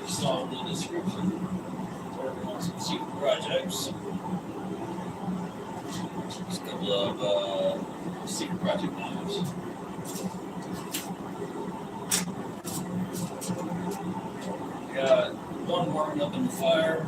Saw the description. Working on some secret projects. Just a couple of secret project names. Got one warming up in the fire.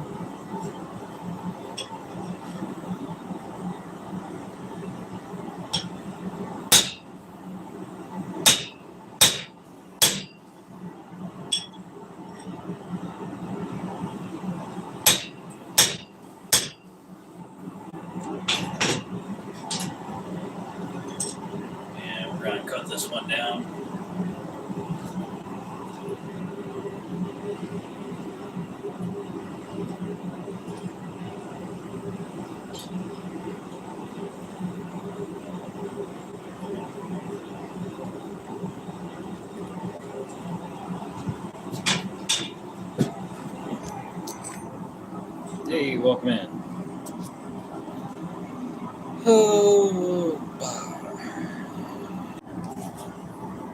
And we're going to cut this one down. Hey, welcome in. Oh,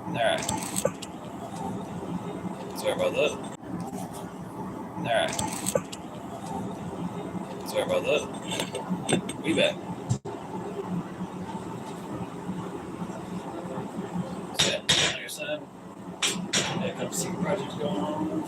alright. Sorry about that. Alright. Sorry about that. We back. So, yeah, like I said, got a couple secret projects going on.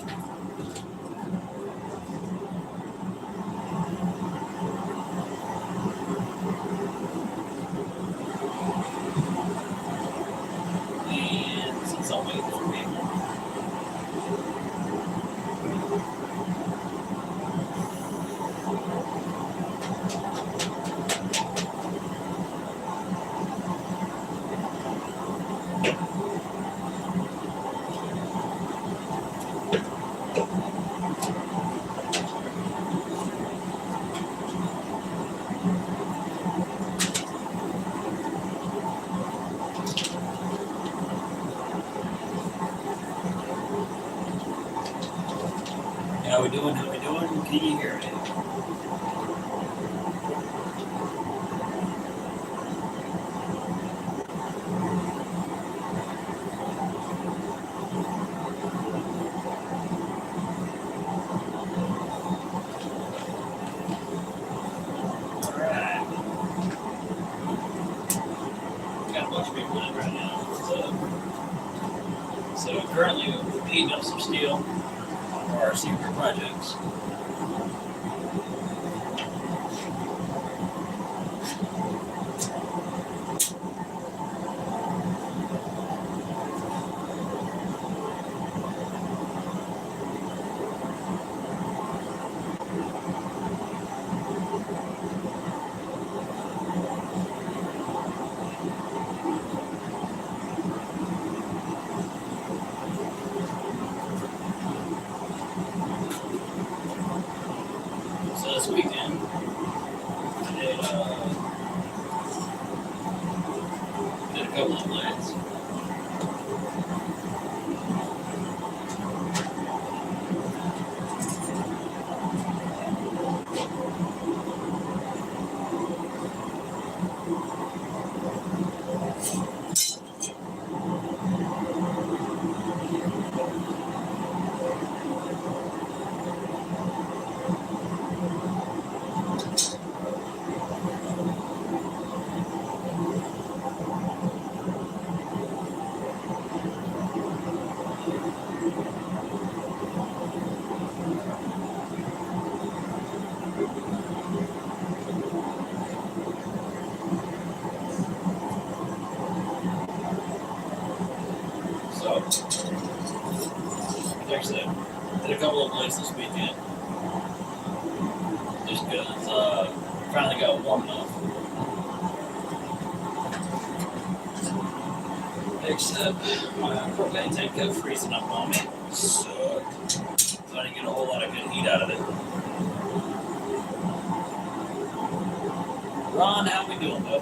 And since I'm waiting for people, how we doing? How we doing? Can you hear me? Alright. Got a bunch of people in right now. So currently we're heating up some steel for our secret projects. So this weekend, did a couple of blades. So, like I said, did a couple of blades this weekend. Just because finally got warm enough. Except my propane tank kept freezing up on me. So I didn't get a whole lot of good heat out of it. Ron, how we doing, bud?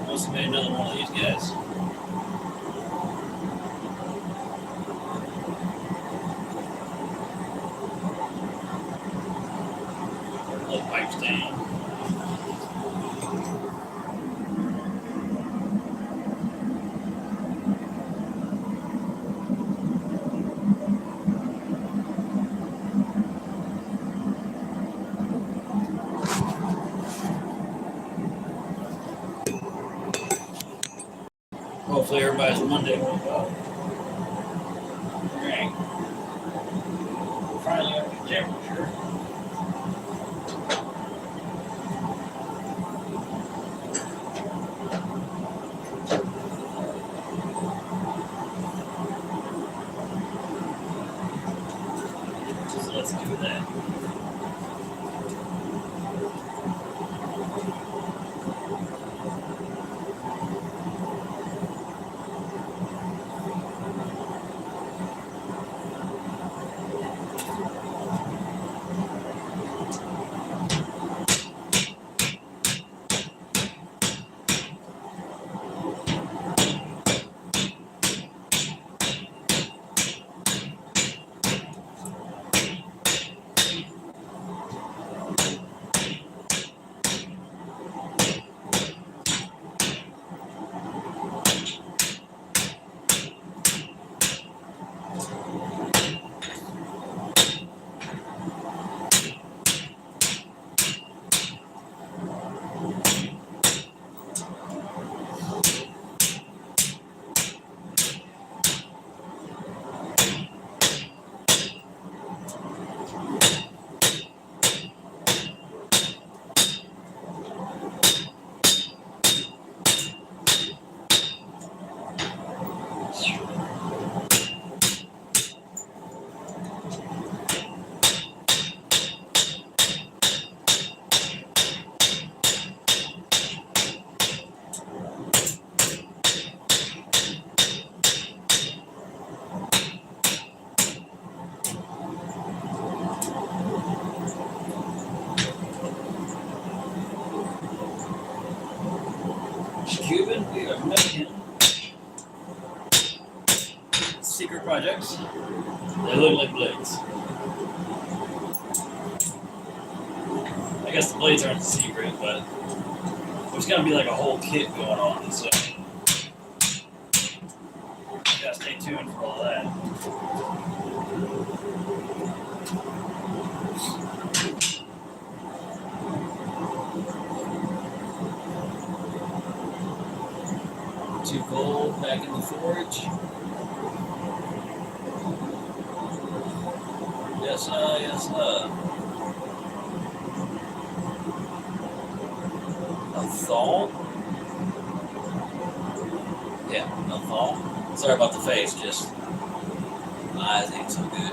Must have made another one of these guys. down. Hopefully everybody's Monday went well. Alright. Finally up to temperature. So let's do that. Cuban, we are making secret projects. They look like blades. I guess the blades aren't secret, but there's gonna be like a whole kit going on, so you gotta stay tuned for all that. Two gold back in the forge. Yes, yes, a thaw? Yeah, a thaw. Sorry about the face, just my eyes ain't so good.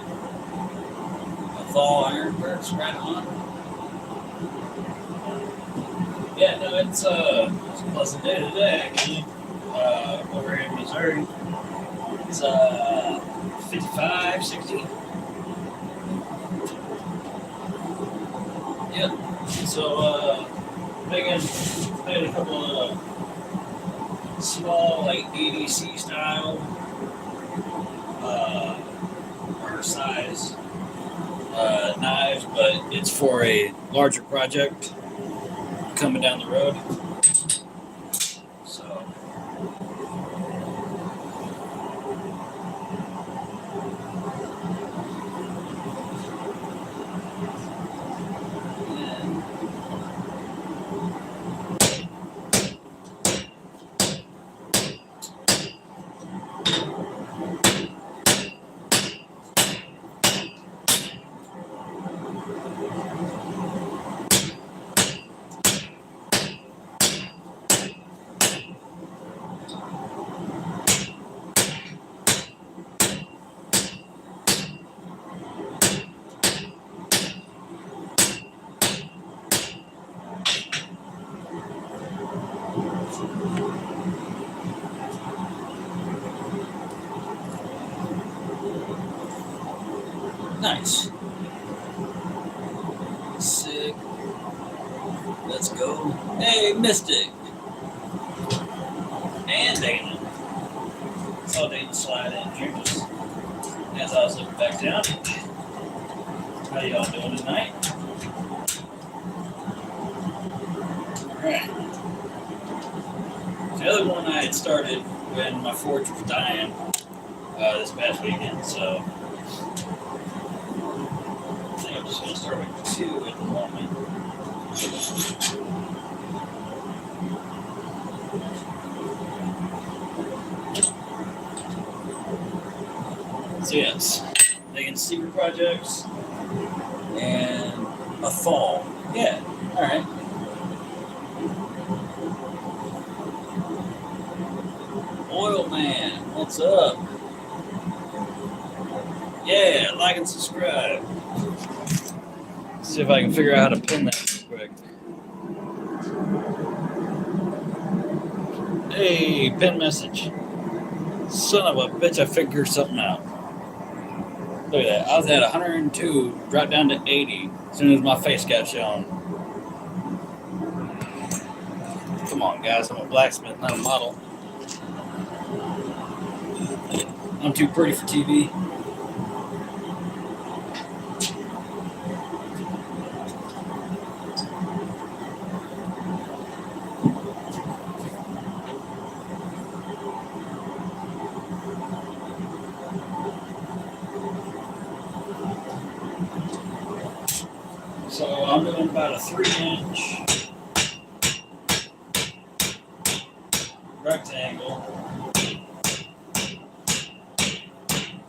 A thaw iron works right on. Yeah, no, it's a pleasant day today, actually. Over here in Missouri. It's 55, 60. Yep. So making a couple of small, like ADC style or size knives, but it's for a larger project coming down the road. So nice. Sick. Let's go. Hey, Mystic. And Dana. Saw Dana slide in here just as I was looking back down. How y'all doing tonight? Alright. The other one I had started when my forge was dying this past weekend, so I think I'm just going to start with 2 at the moment. So yes, making secret projects and a fall. Yeah, alright. Oil Man, what's up? Yeah, like and subscribe. See if I can figure out how to pin that real quick. Hey, pin message. Son of a bitch, I figured something out. Look at that. I was at 102, dropped down to 80 as soon as my face got shown. Come on, guys. I'm a blacksmith, not a model. I'm too pretty for TV. So I'm doing about a 3-inch rectangle.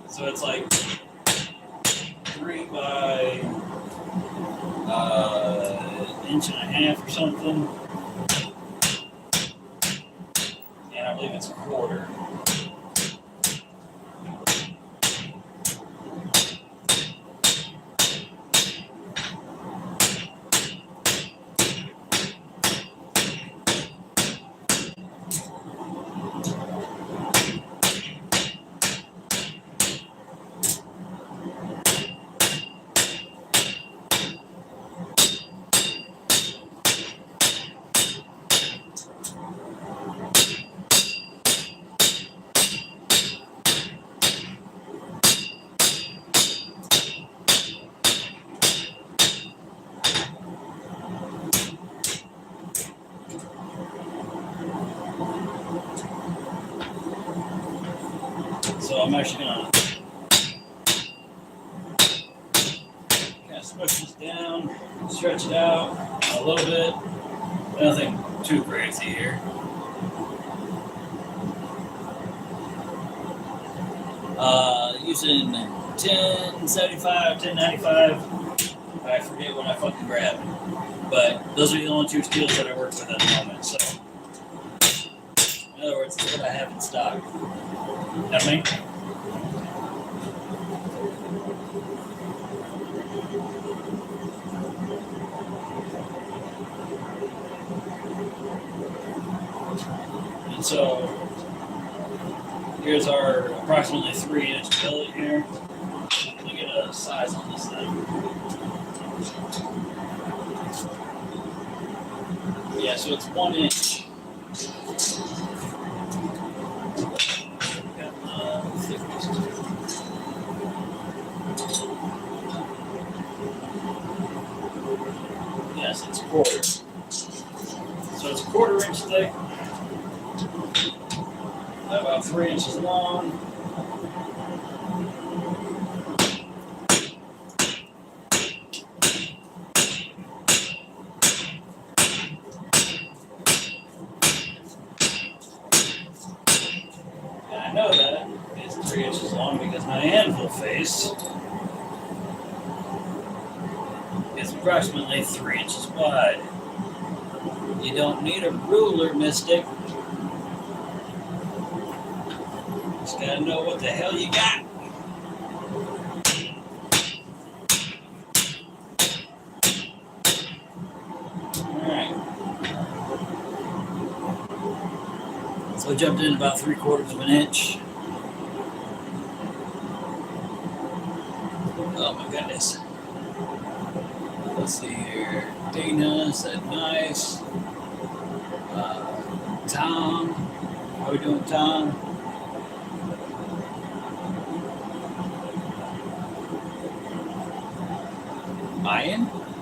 So it's like 3 by inch and a half or something. And I believe it's a quarter. So I'm actually going to kind of smush this down, stretch it out a little bit. Nothing too crazy here. Using 1075, 1095. I forget what I fucking grabbed. But those are the only 2 steels that I work with at the moment. So, in other words, it's what I have in stock. You know what I mean? And so, here's our approximately 3-inch billet here. Let me get a size on this thing. Yeah, so it's 1 inch. Yes, it's a quarter. So it's a 1/4 inch thick. About 3 inches long. And I know that it's 3 inches long because my anvil face is approximately 3 inches wide. You don't need a ruler, Mystic. Just gotta know what the hell you got. Alright. So I jumped in about 3/4 of an inch. Oh my goodness. Let's see here. Dana said nice. Tom. How we doing, Tom?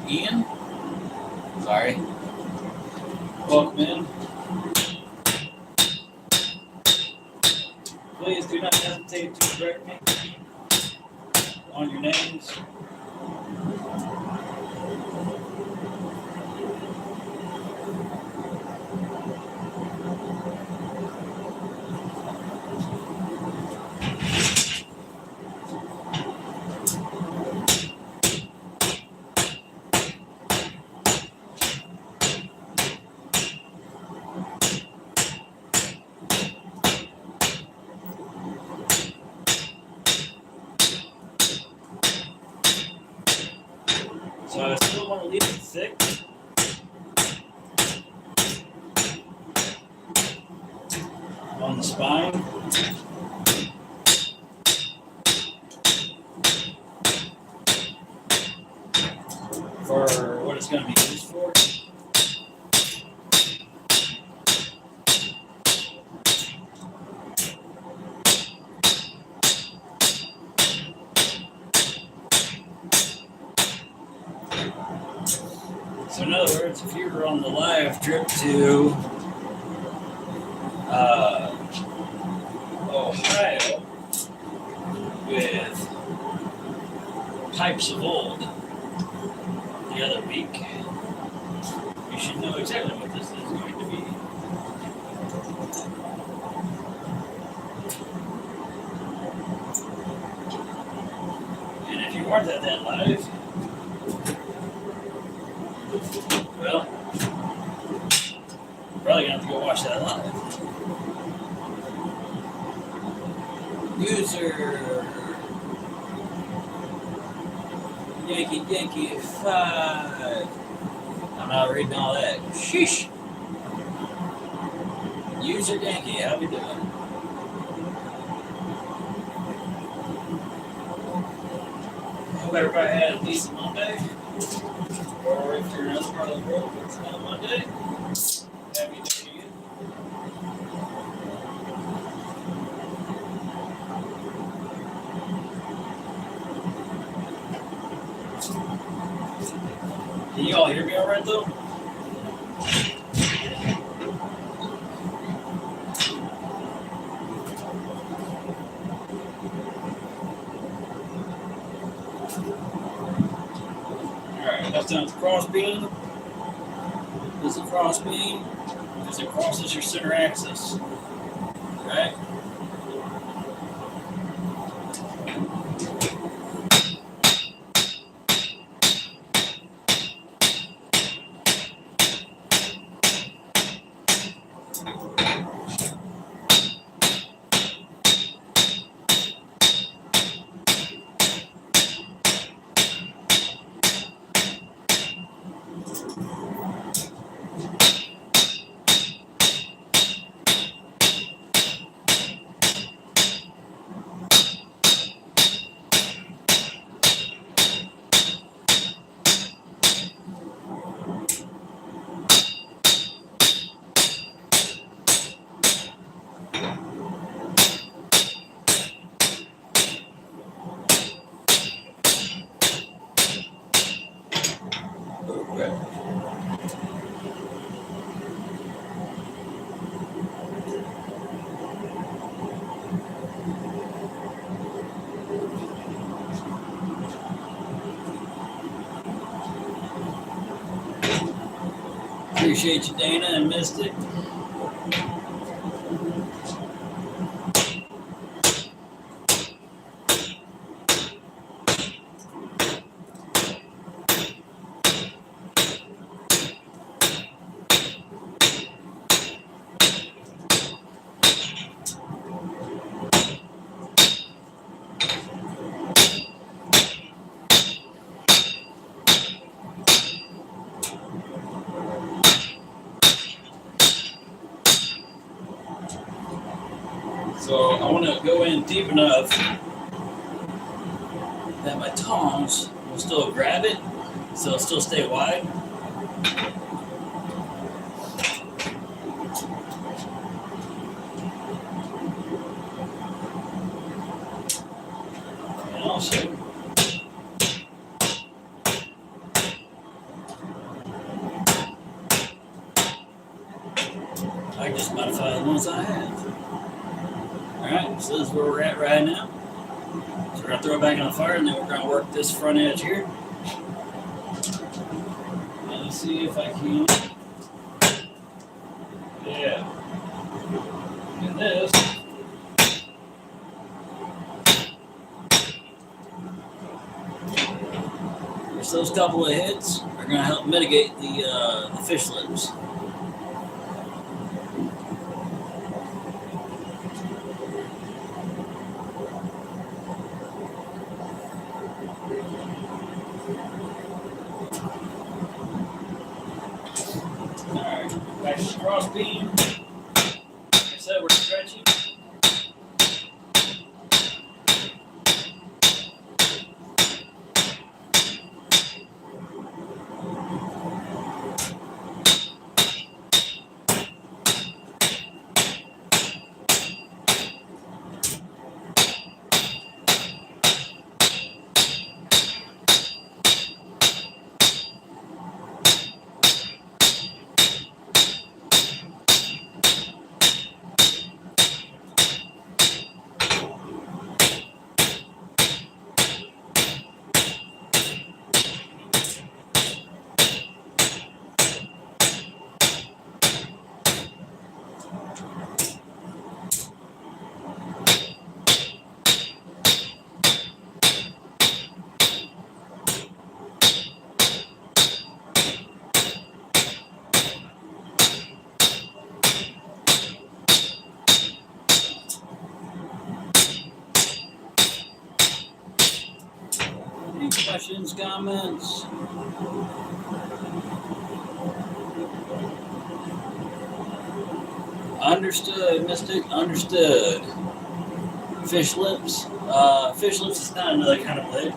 Ian? Sorry. welcome in. Please do not hesitate to correct me on your names. So I still want to leave it thick. On the spine. For what it's going to be used for. So in other words, if you were on the live trip to Ohio with Pipes of Old the other week, you should know exactly what this is going to be. And if you weren't at that live, well, you're probably going to have to go watch that live. User Yankee 5. I'm not reading all that. Sheesh. User Yankee, how we doing? Hope everybody had a decent Monday. Or if you're in another part of the world, it's not Monday. Happy New Year. Can you all hear me all right, though? Alright, left down to cross beam. This is a cross beam. Because it crosses your center axis. Right? Appreciate you, Dana and Mystic. So I want to go in deep enough that my tongs will still grab it, so it'll still stay wide. And also, ones I have. Alright, so this is where we're at right now. So we're going to throw it back on the fire, and then we're going to work this front edge here. Let me see if I can. Yeah. And this. Just those couple of hits are going to help mitigate the fish lips. Alright, back to the cross beam. Like I said, we're stretching. Any questions, comments? Understood, Mystic. Understood. Fish lips. Fish lips is not another kind of blade.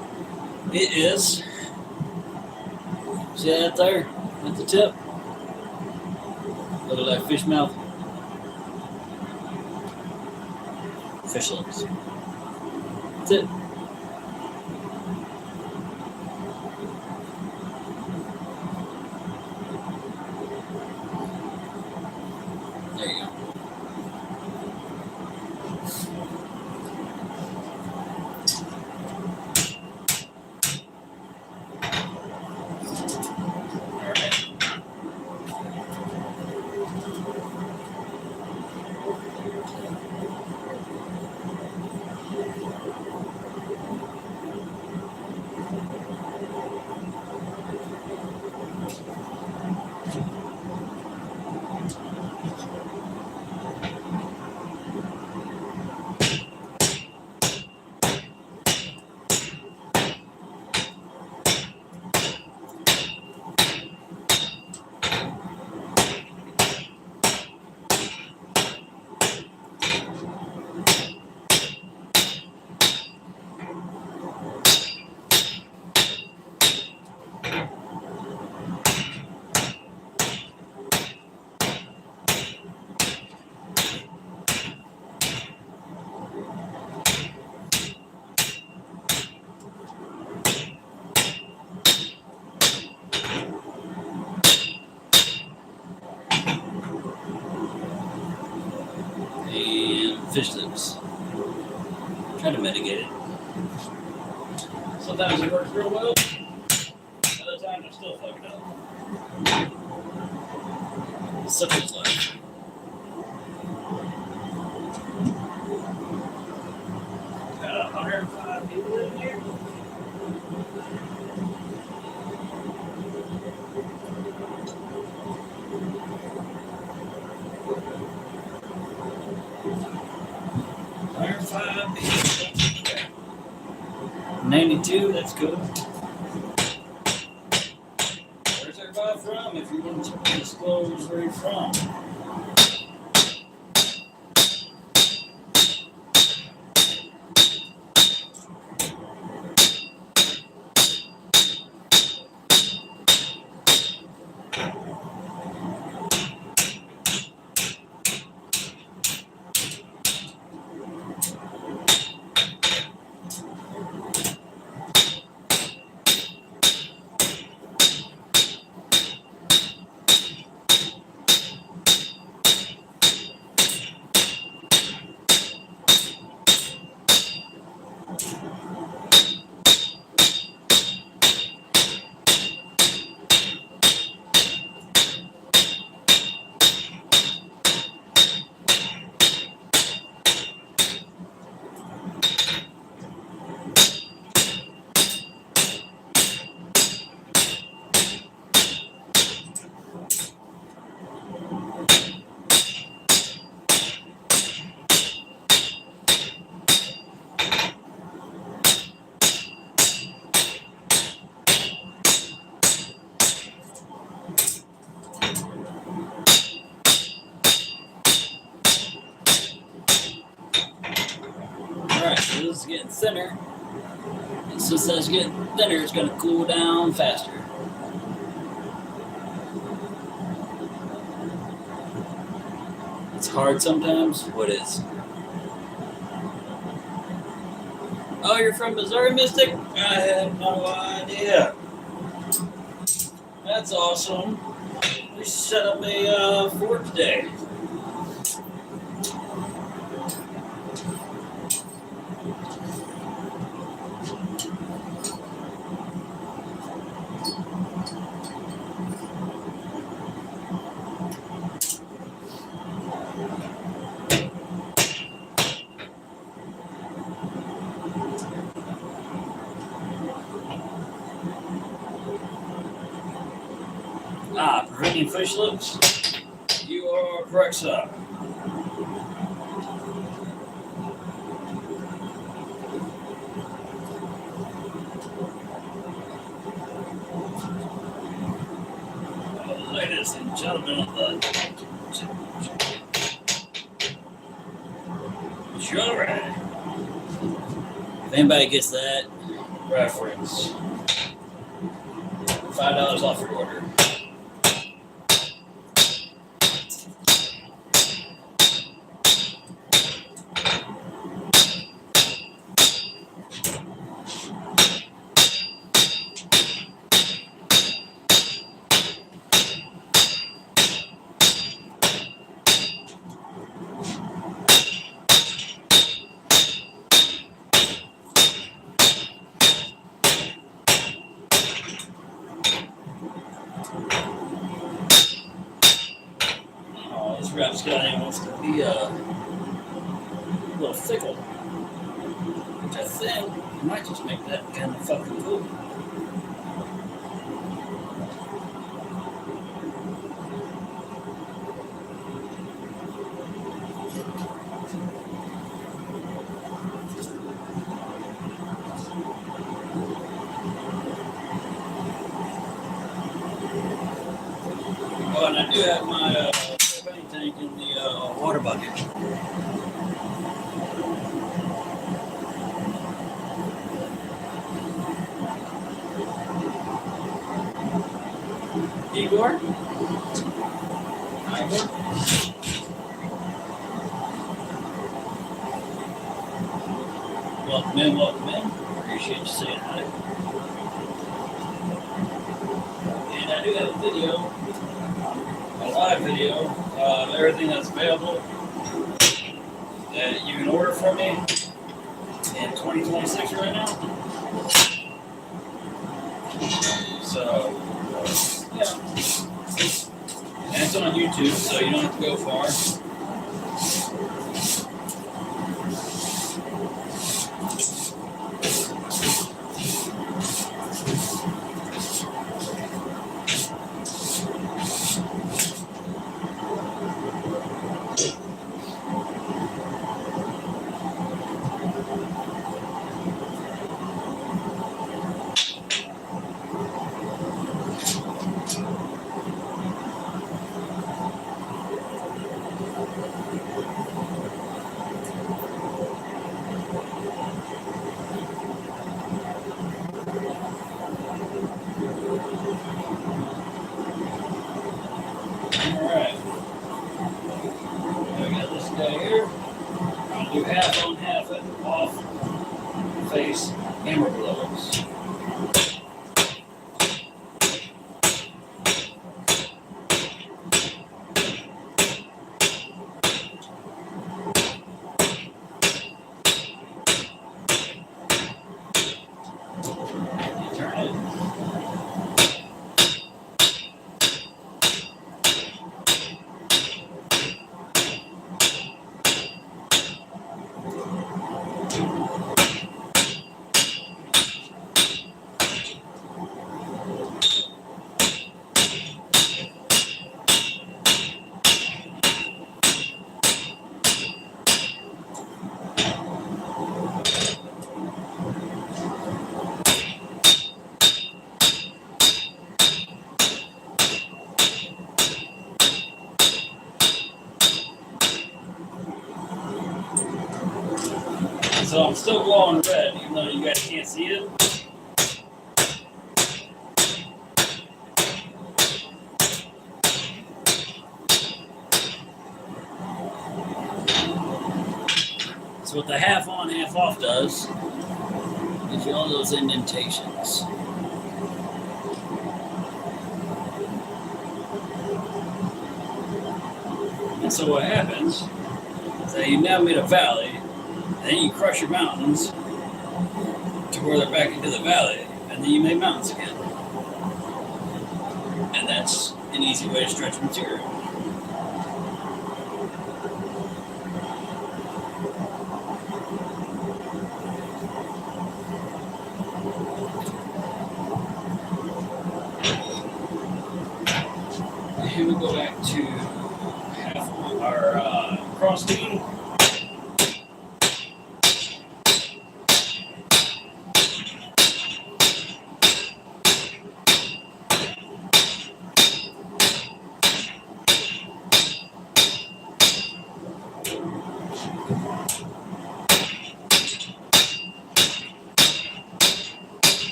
It is. See that there at the tip? Look at that fish mouth. Fish lips. That's it. There you go. And fish lips. Try to mitigate it. Sometimes it works real well. Other times I still fuck it up. It's such as life. Got 105 people in here. Five, 92, that's good. Where's everybody from? If you want to disclose where you're from. Alright, so this is getting thinner. And since that's getting thinner, it's going to cool down faster. It's hard sometimes. What is? Oh, you're from Missouri, Mystic? I had no idea. That's awesome. We set up a fort today. Preventing fish lips? You are correct, sir. Ladies and gentlemen of the jury. If anybody gets that reference, $5 off your order. Rapscallion wants to be a little fickle, which I think might just make that kind of fucking cool. Oh, and I do have my tank in the water bucket. Igor? Welcome in, welcome in. Appreciate you saying hi. And I do have a video, a live video, of everything that's available that you can order from me in 2026 right now. So, yeah. And it's on YouTube, so you don't have to go far. Alright. I got this guy here. I'll do half on half at off face hammer blows. So I'm still glowing red, even though you guys can't see it. So what the half on, half off does gives you all those indentations. And so what happens is that you now made a valley, and then you crush your mountains to where they're back into the valley, and then you make mountains again. And that's an easy way to stretch material. Here we go back to half of our cross beam.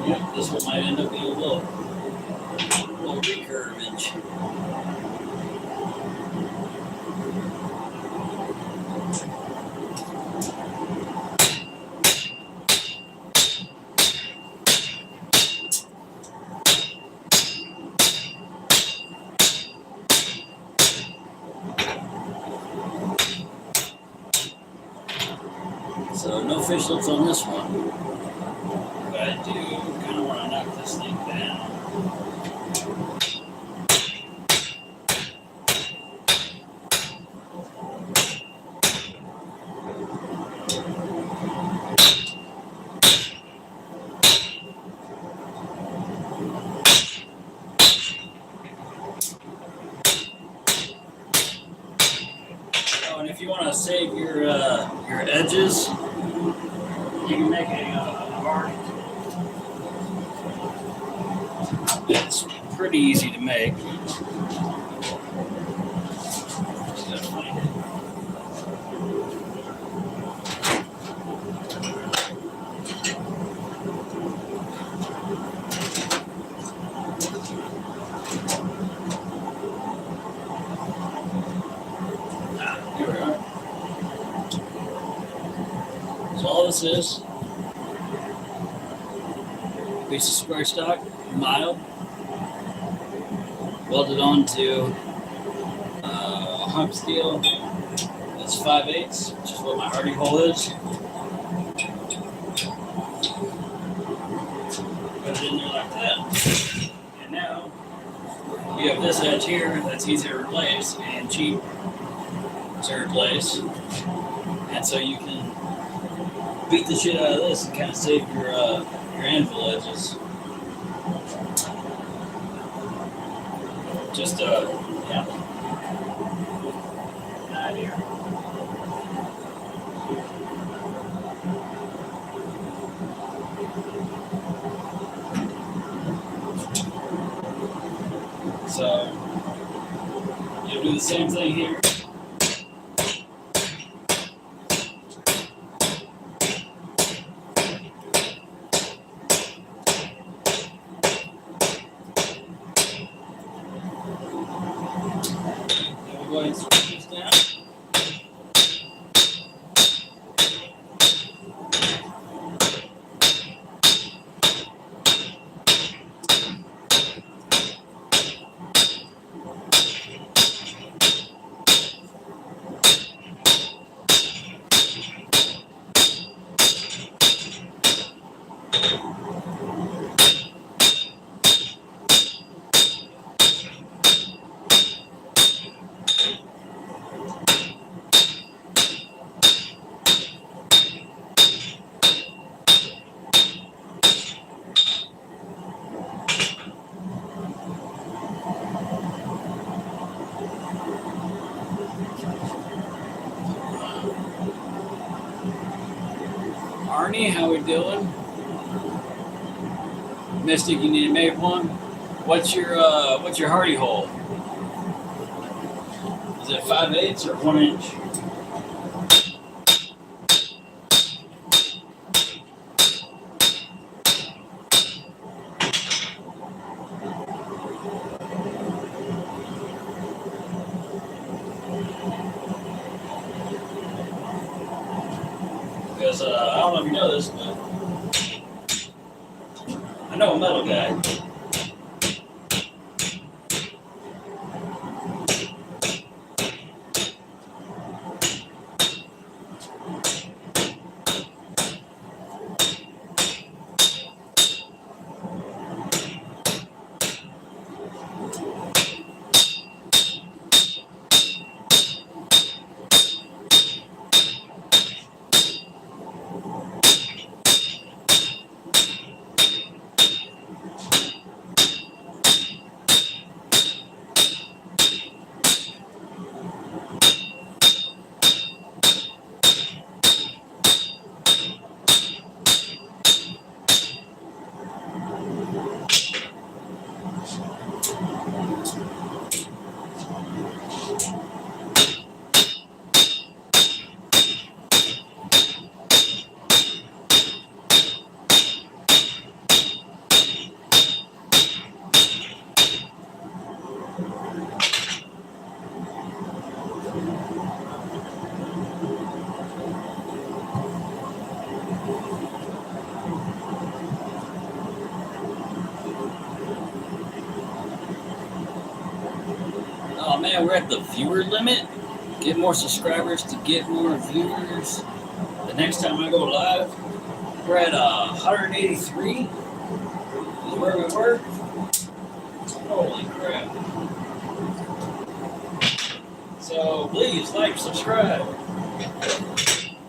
Yep, this one might end up being a little recurvage. So no fish lips on this one. But I do kind of want to knock this thing down. Oh, and if you want to save your edges, you can make a mark. It's pretty easy to make. Just gotta find it. Here we are. So all this is a piece of square stock, mild, welded onto hump steel. That's 5/8, which is what my Hardy hole is. Put it in there like that. And now you have this edge here that's easy to replace and cheap to replace. And so you can beat the shit out of this and kind of save your anvil edges. Just yeah, an idea. So you'll do the same thing here. Go ahead and switch this down. Jeremy, how we doing? Mystic, you need to make one. What's your hardy hole? Is it 5/8 or 1 inch? Because I don't know if you know this, but I know a metal guy. Oh man, we're at the viewer limit. Get more subscribers to get more viewers. The next time I go live, we're at 183. Is where we were. Holy crap. So please like, subscribe.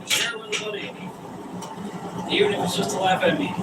Share it with a buddy. Even if it's just to laugh at me.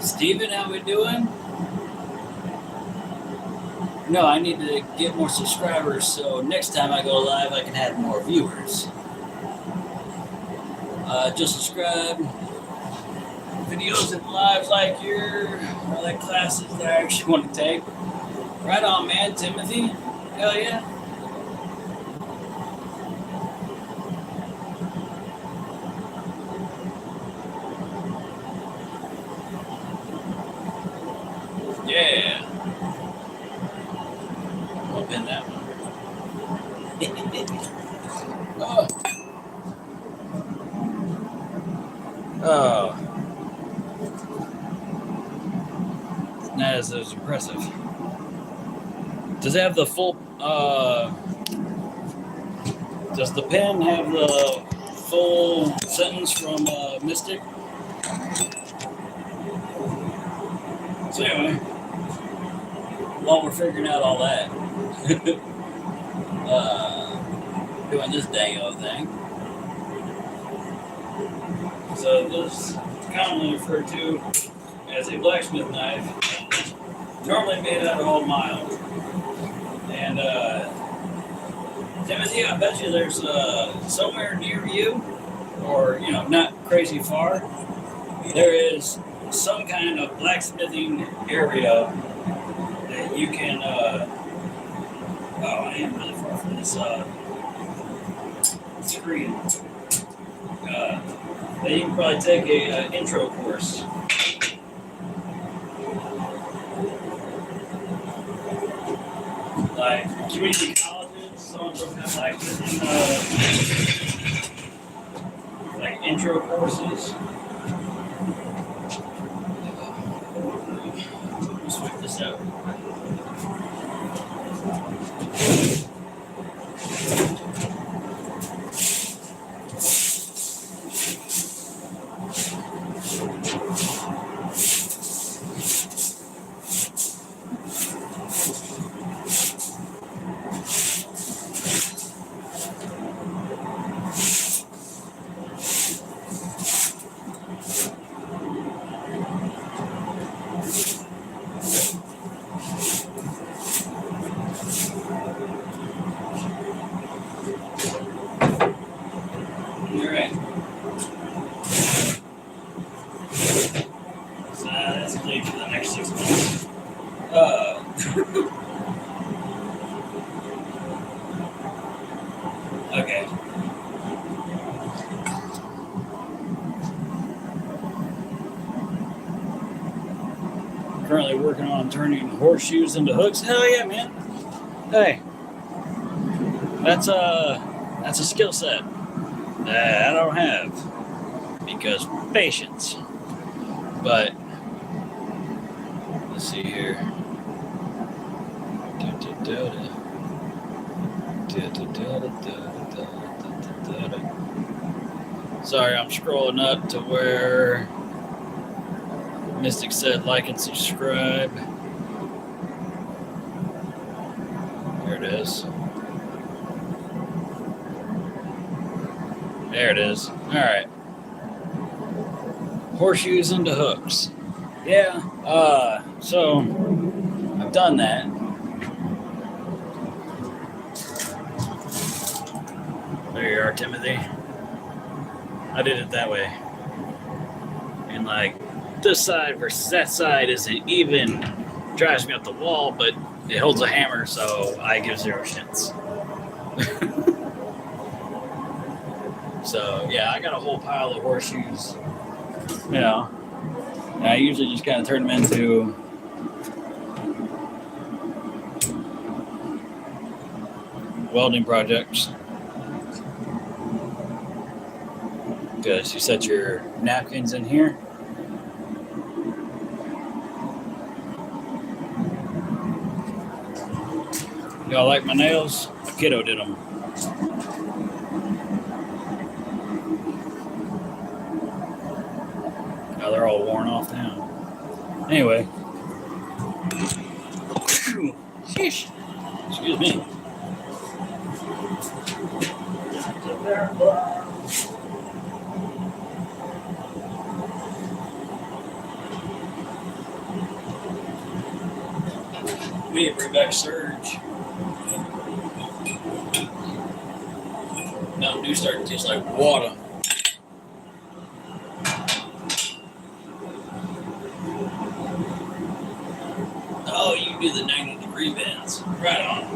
Steven, how we doing? No, I need to get more subscribers so next time I go live I can have more viewers. Just subscribe. Videos and lives like like classes that I actually want to take. Right on, man, Timothy. Hell yeah. Yeah. I'll pin that one. Oh. That is impressive. Does it have the full? Does the pen have the full sentence from Mystic? So anyway, while we're figuring out all that, doing this dang old thing. So this is commonly referred to as a blacksmith knife, normally made out of old mild. And Timothy, I bet you there's somewhere near you, or not crazy far, there is some kind of blacksmithing area that you can. Oh, I am really far from this screen. That you can probably take a intro course. Like community colleges, some of them have like intro courses. Let's switch this out. Alright. So that's clear for the next 6 months. Okay. Currently working on turning horseshoes into hooks. Hell yeah, man. Hey. That's a skill set that I don't have because patience. But let's see here. Sorry, I'm scrolling up to where Mystic said like and subscribe. There it is. There it is. Alright. Horseshoes into hooks. Yeah, so I've done that. There you are, Timothy. I did it that way. And like this side versus that side isn't even. Drives me up the wall, but it holds a hammer, so I give 0 shits. So yeah, I got a whole pile of horseshoes. And I usually just kind of turn them into welding projects. Because you set your napkins in here. Y'all like my nails? My kiddo did them. Now they're all worn off now. Anyway. Sheesh. Excuse me. We need to bring back Surge. Mountain Dew starting to taste like water. Oh, you do the 90-degree bends. Right on.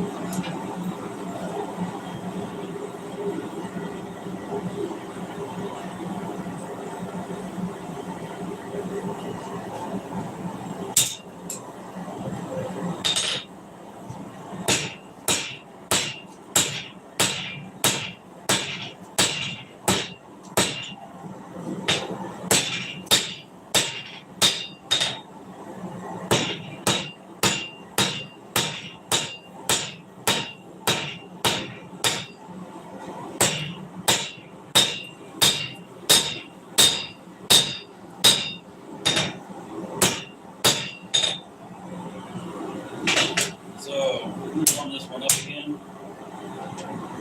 So, we warm this one up again.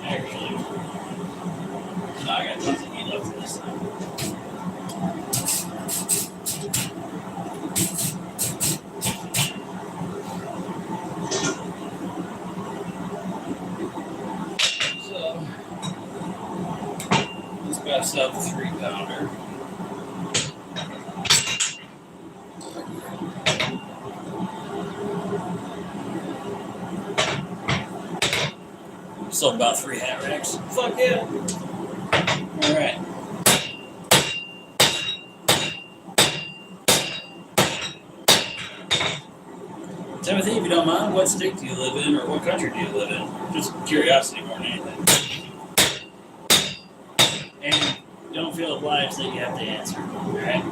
Actually, no, I got tons of heat left for this time. So, let's pass out the 3-pounder. Sold about 3 hat racks. Fuck yeah. Alright. Timothy, if you don't mind, what state do you live in or what country do you live in? Just curiosity more than anything. And don't feel obliged that you have to answer. Alright?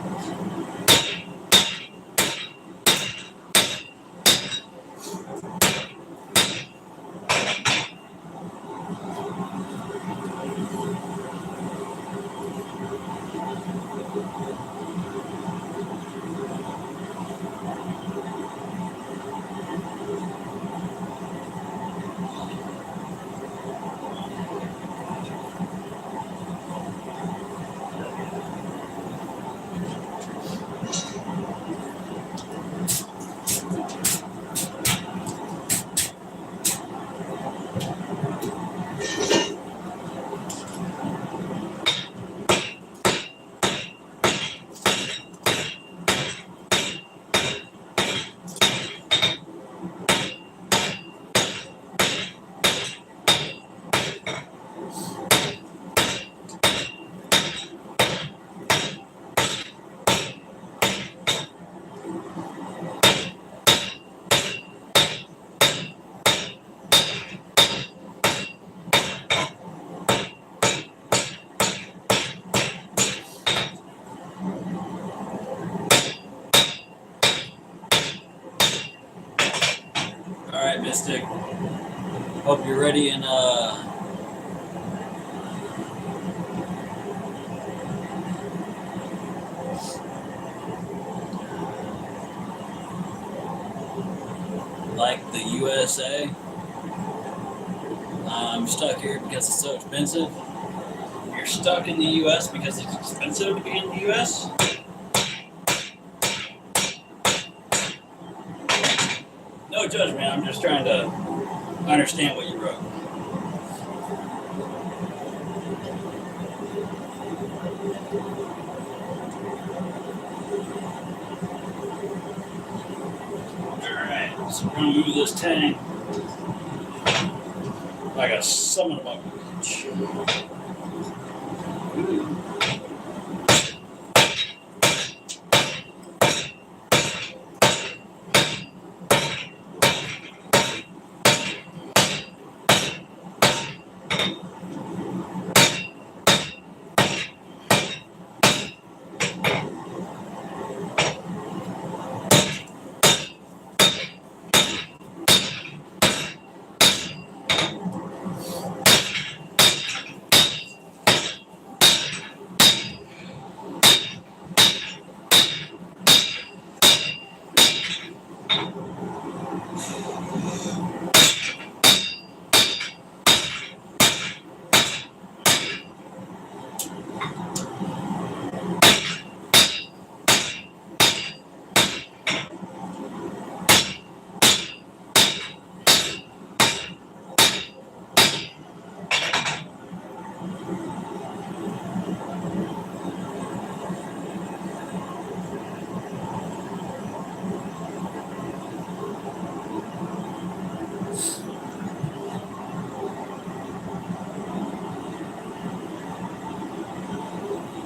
Alright, Mystic. Hope you're ready and like the USA. I'm stuck here because it's so expensive. You're stuck in the US because it's expensive to be in the US? No judgment, I'm just trying to understand what you wrote. Alright, so we're going to move this tank. I got some of my beach.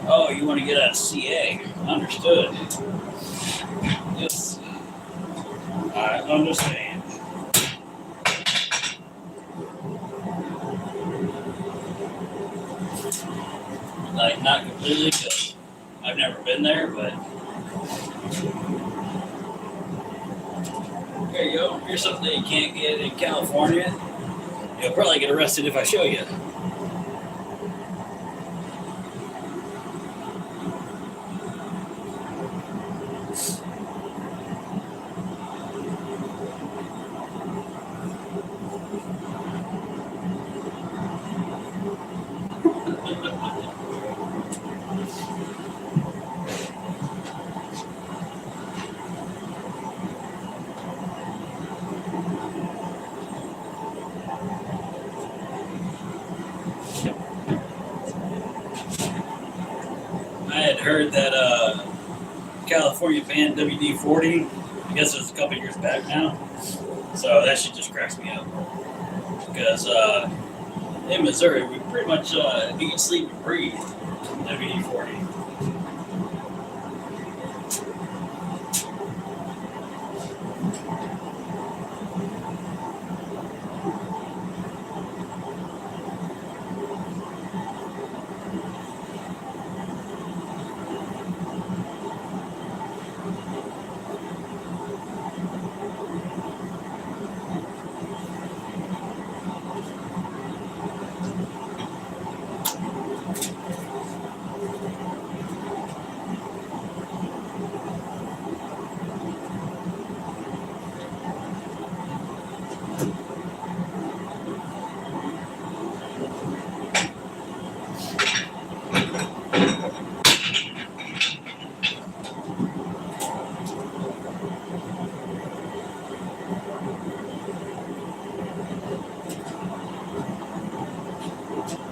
Oh, you want to get out of CA. Understood. Yes. I understand. Like, not completely, because I've never been there, but... There you go. Here's something that you can't get in California. You'll probably get arrested if I show you. California banned WD-40. I guess it was a couple years back now. So that shit just cracks me up. Because in Missouri, we pretty much eat, sleep, and breathe WD-40.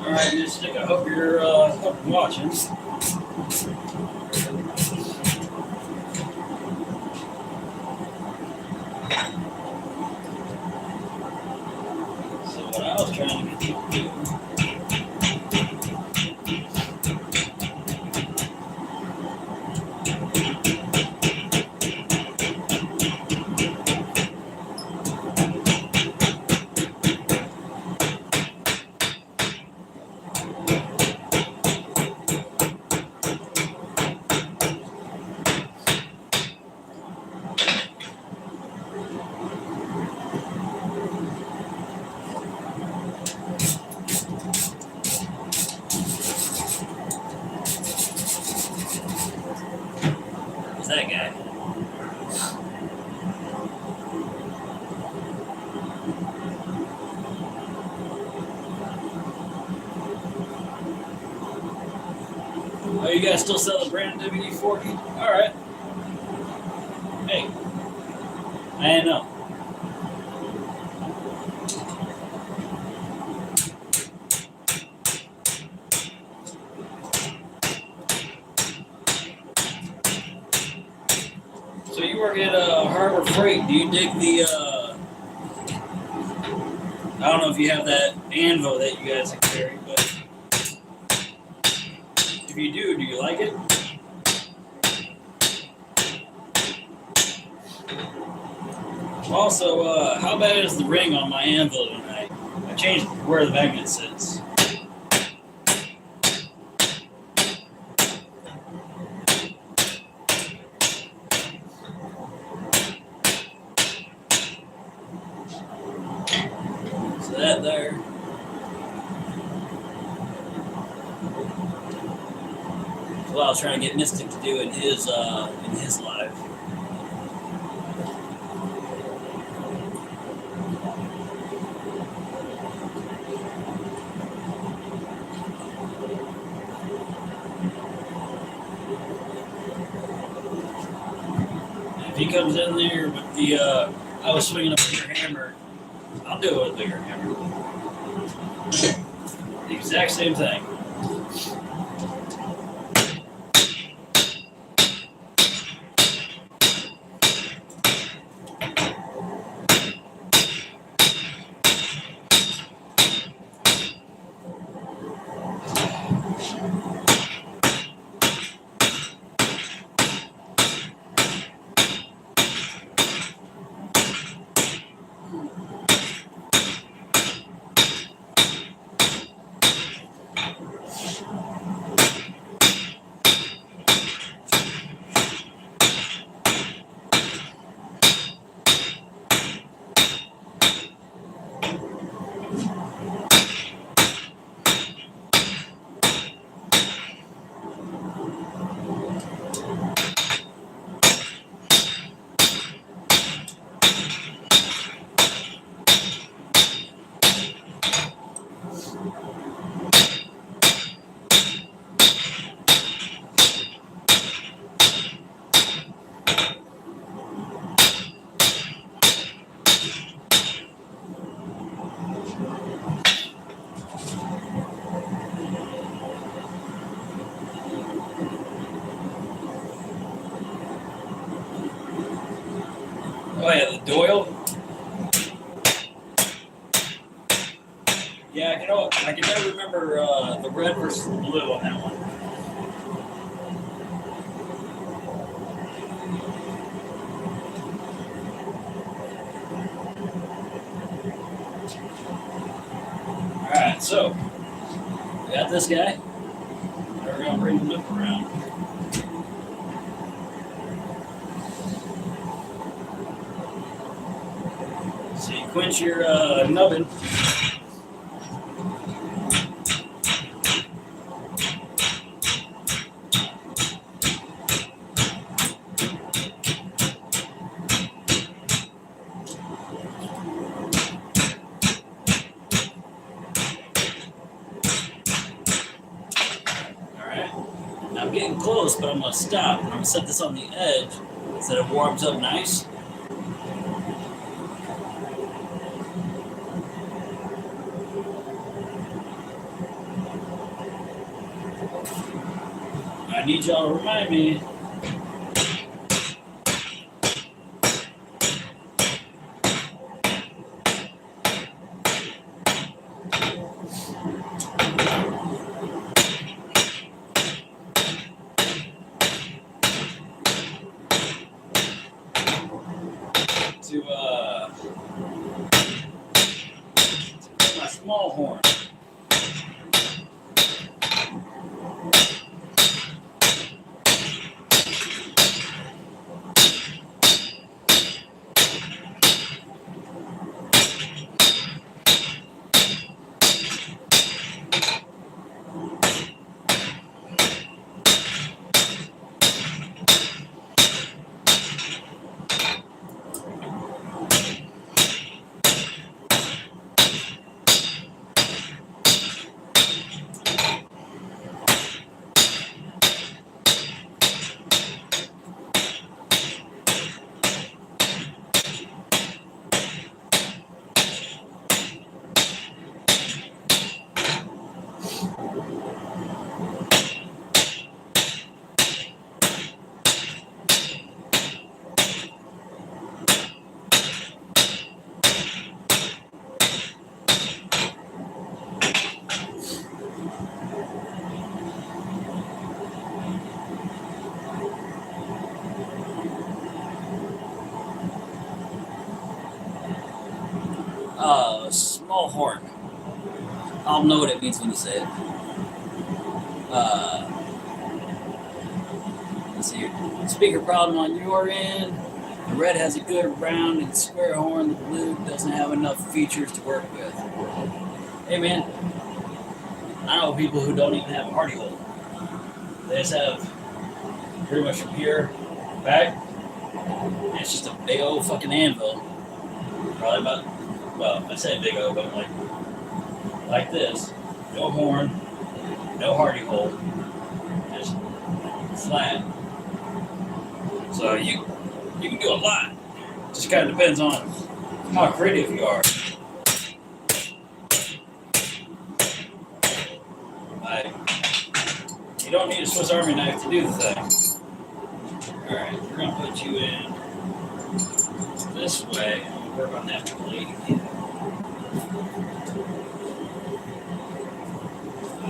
Alright, Mystic, I hope you're watching. So what I was trying to get you to do. That guy. Oh, you guys still sell the brand WD-40? Alright. Hey. I didn't know. So you work at Harbor Freight. Do you dig the, I don't know if you have that anvil that you guys carry, but if you do you like it? Also, how bad is the ring on my anvil tonight? I changed where the magnet sits. That there. That's what I was trying to get Mystic to do in his live. If he comes in there with the I was swinging a bigger hammer, I'll do it with a bigger hammer. The exact same thing. Yeah, I can never remember the red versus the blue on that one. Alright, so we got this guy. We're going to bring the loop around. So you quench your nubbin. I'm getting close, but I'm going to stop. I'm going to set this on the edge so that it warms up nice. I need y'all to remind me. To my small horn. Small horn. I'll know what it means when you say it. Let's see here. Speaker problem on your end. The red has a good round and square horn. The blue doesn't have enough features to work with. Hey man, I know people who don't even have a hardy hole. They just have pretty much from here back. And it's just a big old fucking anvil. Probably about, well, I say big O, but like this. No horn, no hardy hole, just flat. So you can do a lot. Just kind of depends on how creative you are. Like, you don't need a Swiss Army knife to do the thing. Alright, we're gonna put you in this way and work on that blade again. I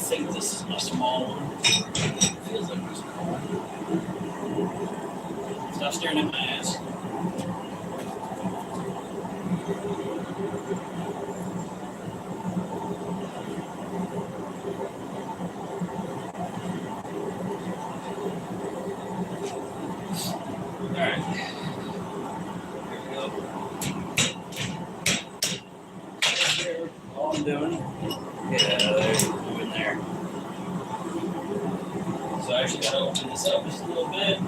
think this is my small one. Feels like my small one. Stop staring at my ass. Alright. Here we go. Here, all I'm doing. Yeah, there's glue in there. So I actually gotta open this up just a little bit.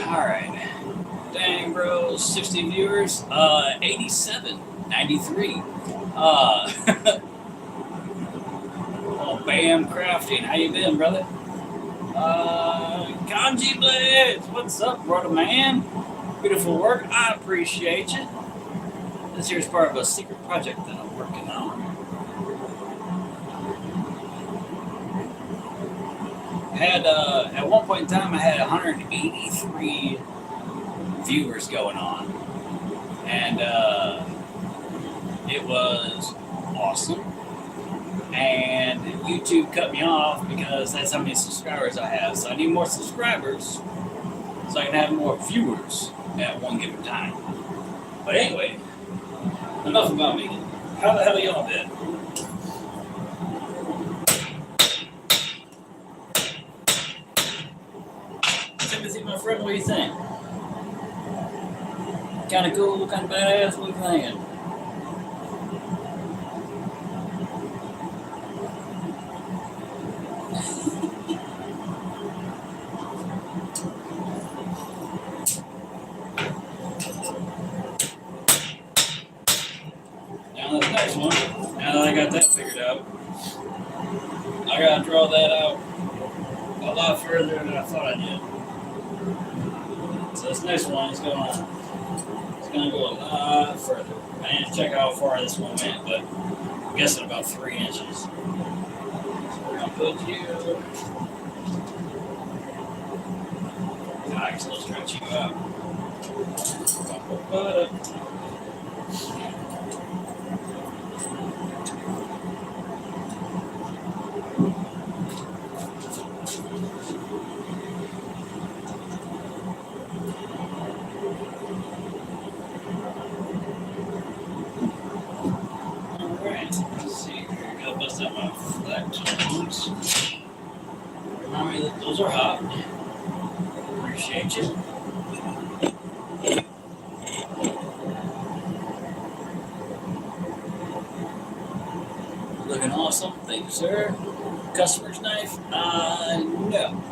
Alright. Dang, bro. 60 viewers. 87. 93. Oh, Bam Crafting. How you been, brother? Kanji Blitz. What's up, brother man? Beautiful work. I appreciate you. This here's part of a secret project that I'm working on. Had at one point in time I had 183 viewers going on, and it was awesome. And YouTube cut me off because that's how many subscribers I have. So I need more subscribers so I can have more viewers at one given time. But anyway, enough about me. How the hell y'all been? Timothy, my friend, what do you think? Kind of cool, kind of badass, what are you thinking? Now the next one, now that I got that figured out, I gotta draw that out a lot further than I thought I did. So this next one is gonna go a lot further. I need to check how far this one went, but I'm guessing about 3 inches. So we're gonna put you. I can still stretch you out. Alright, let's see here. Gotta bust out my flat tones. Remind me that those are hot. Appreciate you. Looking awesome. Thank you, sir. Customer's knife? No.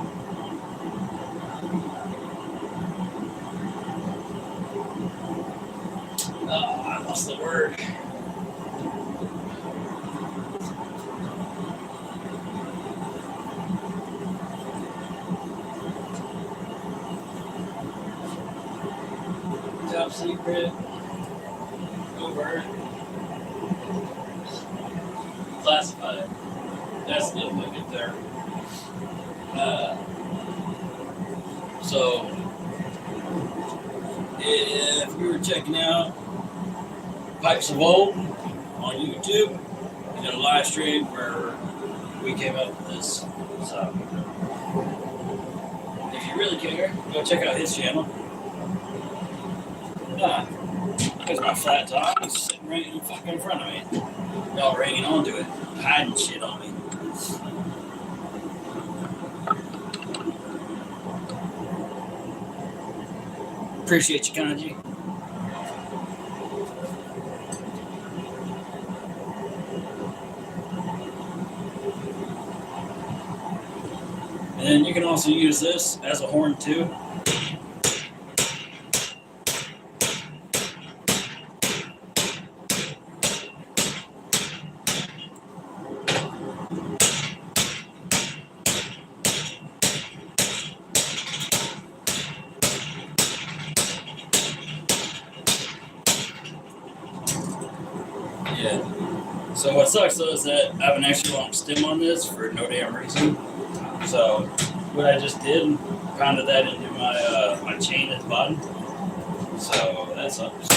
Oh, I lost the word. Top secret. Over. Classified. That's the look at there. So, if you were checking out Pipes of Old on YouTube, we did a live stream where we came up with this. So, if you really care, go check out his channel. Because my flat top is sitting right in fucking front of me. Y'all are hanging on to it, hiding shit on me. Appreciate you, Kanji. And then you can also use this as a horn too. Yeah. So what sucks though is that I have an extra long stem on this for no damn reason. So what I just did, pounded that into my my chain at the bottom. So that sucks.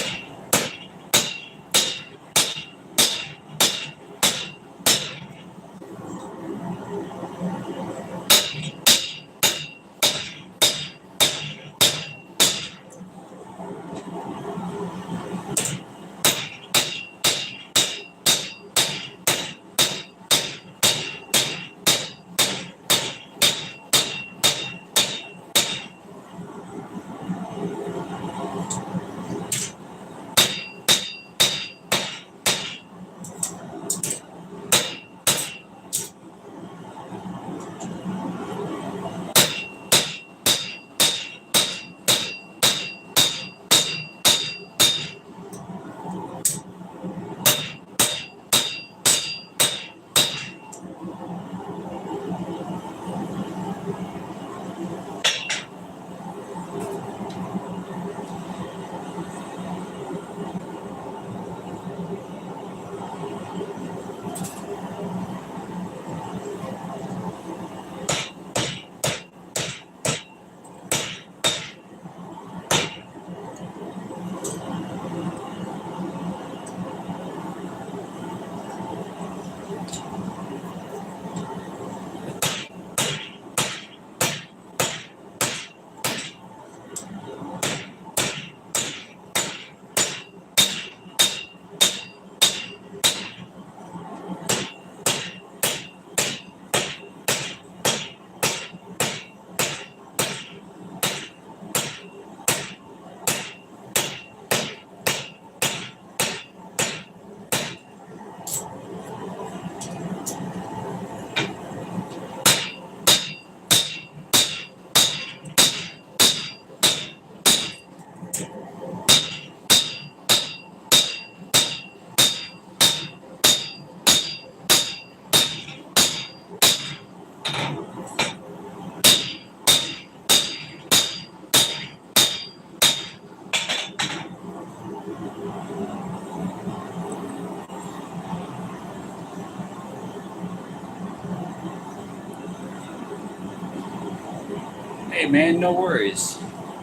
man, no worries.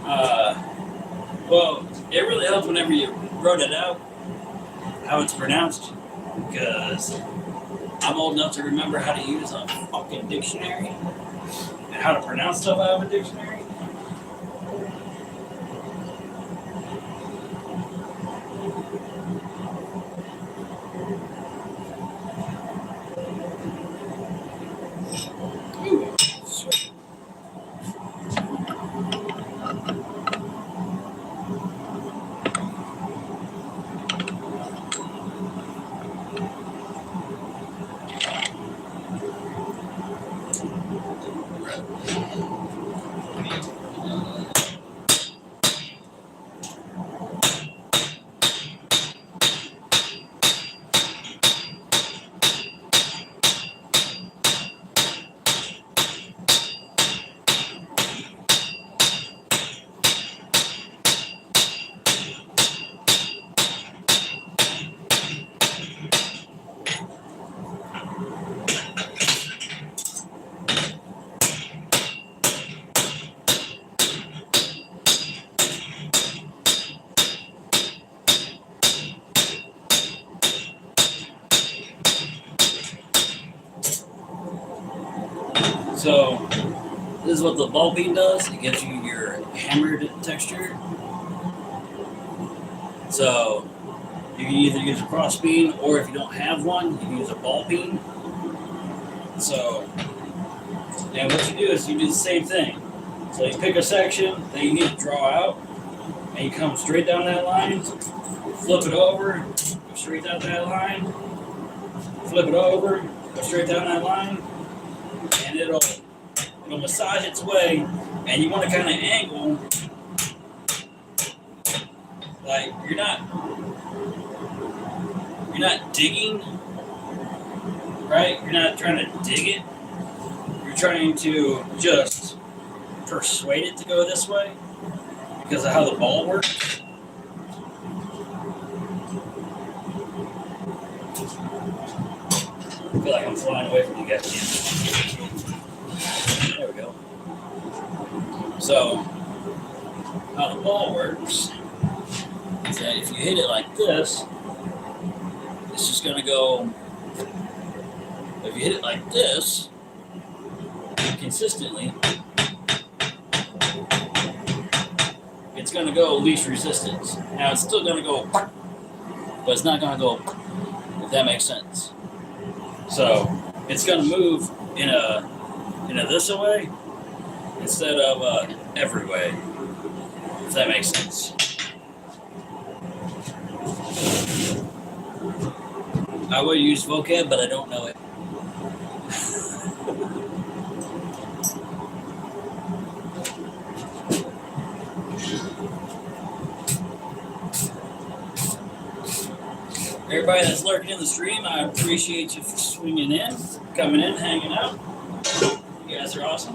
Well, it really helped whenever you wrote it out, how it's pronounced, because I'm old enough to remember how to use a fucking dictionary and how to pronounce stuff out of a dictionary. Ooh, sweet. So, this is what the ball bean does. It gives you your hammered texture. So, you can either use a cross bean, or if you don't have one, you can use a ball bean. So, and what you do is you do the same thing. So you pick a section that you need to draw out, and you come straight down that line, flip it over, go straight down that line, flip it over, go straight down that line, and it'll massage its way, and you want to kind of angle, like you're not digging, right? You're not trying to dig it. You're trying to just persuade it to go this way because of how the ball works. I feel like I'm flying away from you guys. There we go. So, how the ball works is that if you hit it like this, it's just going to go. If you hit it like this consistently, it's going to go least resistance. Now, it's still going to go, but it's not going to go, if that makes sense. So, it's going to move in a this way instead of every way, if that makes sense. I would use vocab, but I don't know it. Everybody that's lurking in the stream, I appreciate you swinging in, coming in, hanging out. You guys are awesome.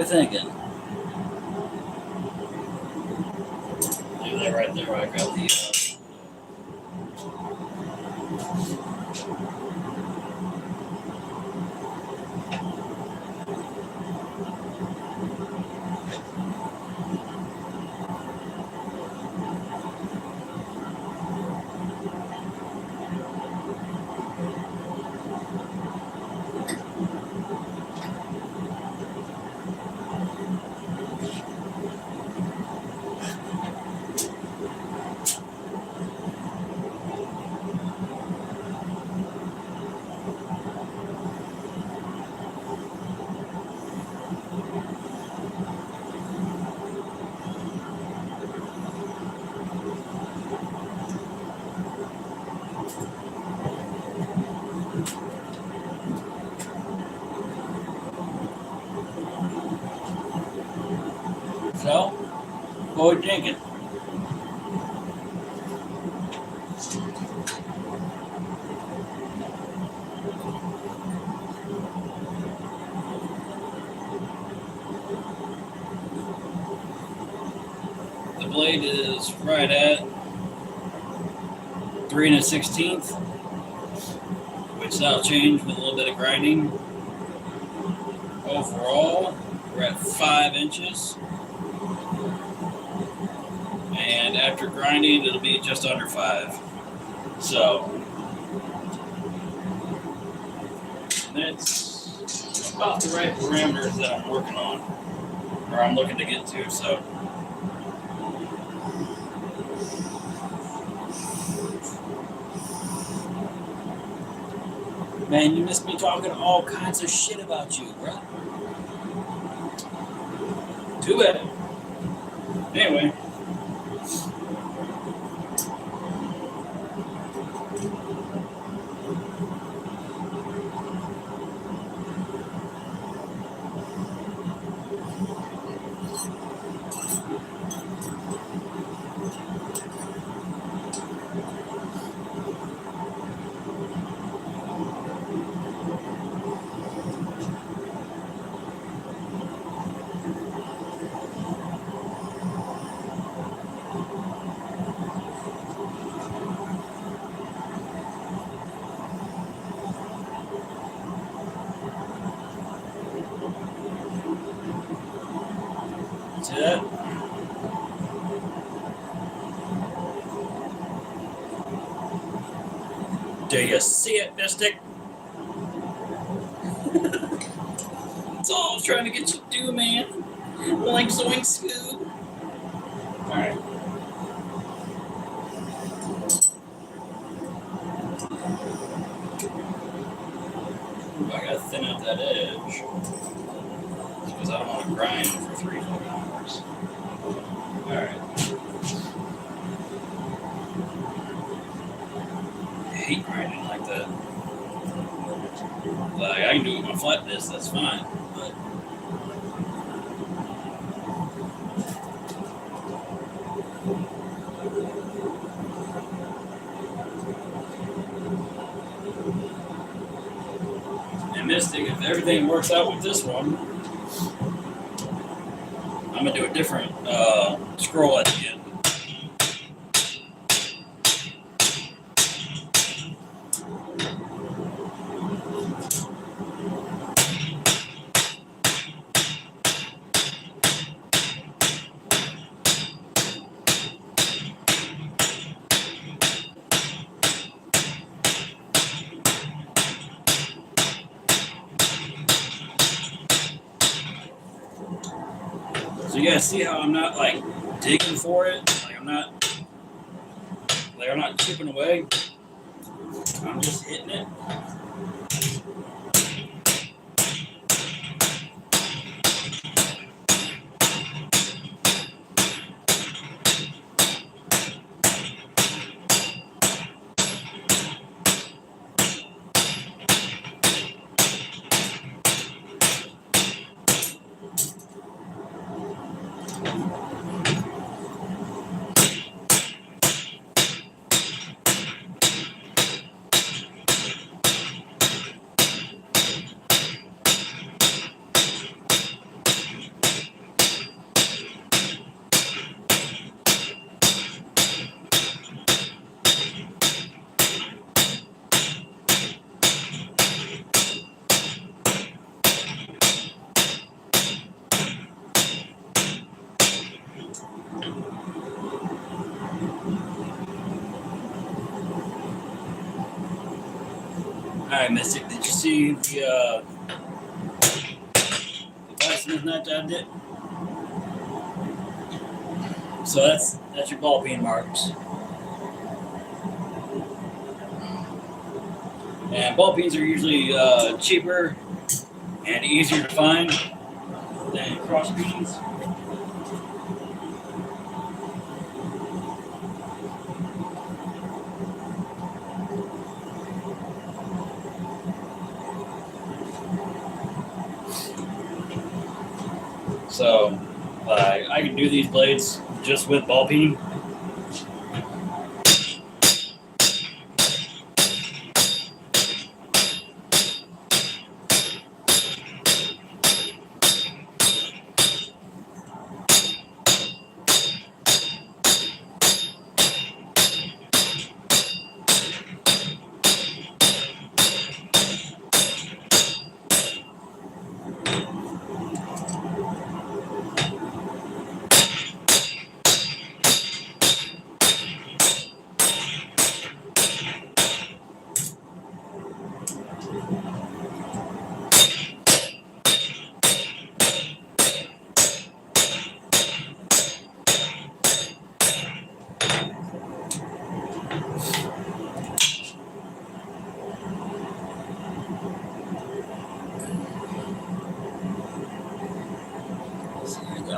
we thinking? Leave that right there while I grab the. So, what are you thinking? The blade is right at 3 1/16, which that'll change with a little bit of grinding. Overall, we're at 5 inches. And after grinding, it'll be just under 5. So, that's about the right parameters that I'm working on, or I'm looking to get to. So, man, you missed me talking all kinds of shit about you, bro. Too bad. Anyway. See that? Do you see it, Mystic? That's all I was trying to get you to do, man. Like Zoink Scoop. Alright. I gotta thin out that edge. Because I don't want to grind for 3 fucking hours. Alright. I hate grinding like that. Like, I can do it with my flat disc, that's fine. But and Mystic, if everything works out with this one, I'm gonna do a different scroll at the end. So you guys see how I'm not like digging for it? Like I'm not chipping away. I'm just hitting it. Alright, Mystic, did you see the blacksmith knife that I did? So that's your ball peen marks. And ball peens are usually cheaper and easier to find than cross peens. So I can do these blades just with ball peen.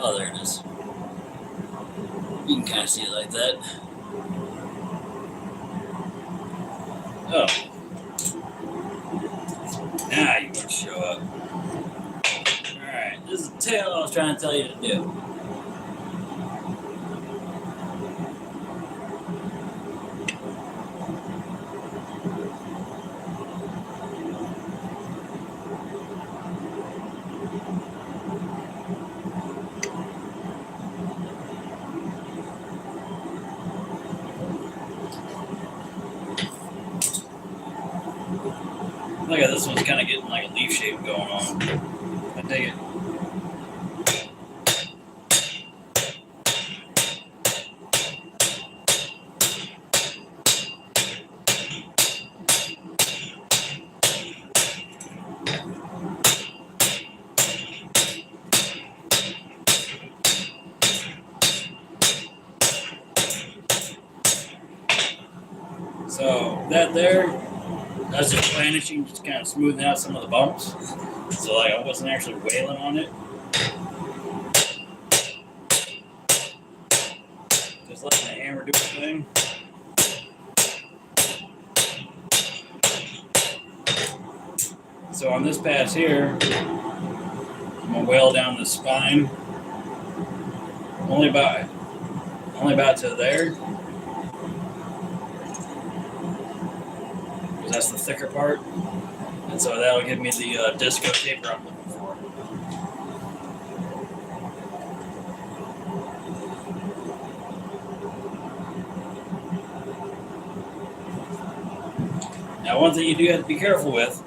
Oh, there it is. You can kind of see it like that. Oh. Now you want to show up. Alright, this is the tail I was trying to tell you to do. Look at this one's kind of getting like a leaf shape going on. I dig it. So that there, I was just planishing, just kind of smoothing out some of the bumps. So like I wasn't actually wailing on it. Just letting the hammer do its thing. So on this pass here, I'm gonna wail down the spine. Only about to there. That's the thicker part, and so that'll give me the disco taper I'm looking for. Now, one thing you do have to be careful with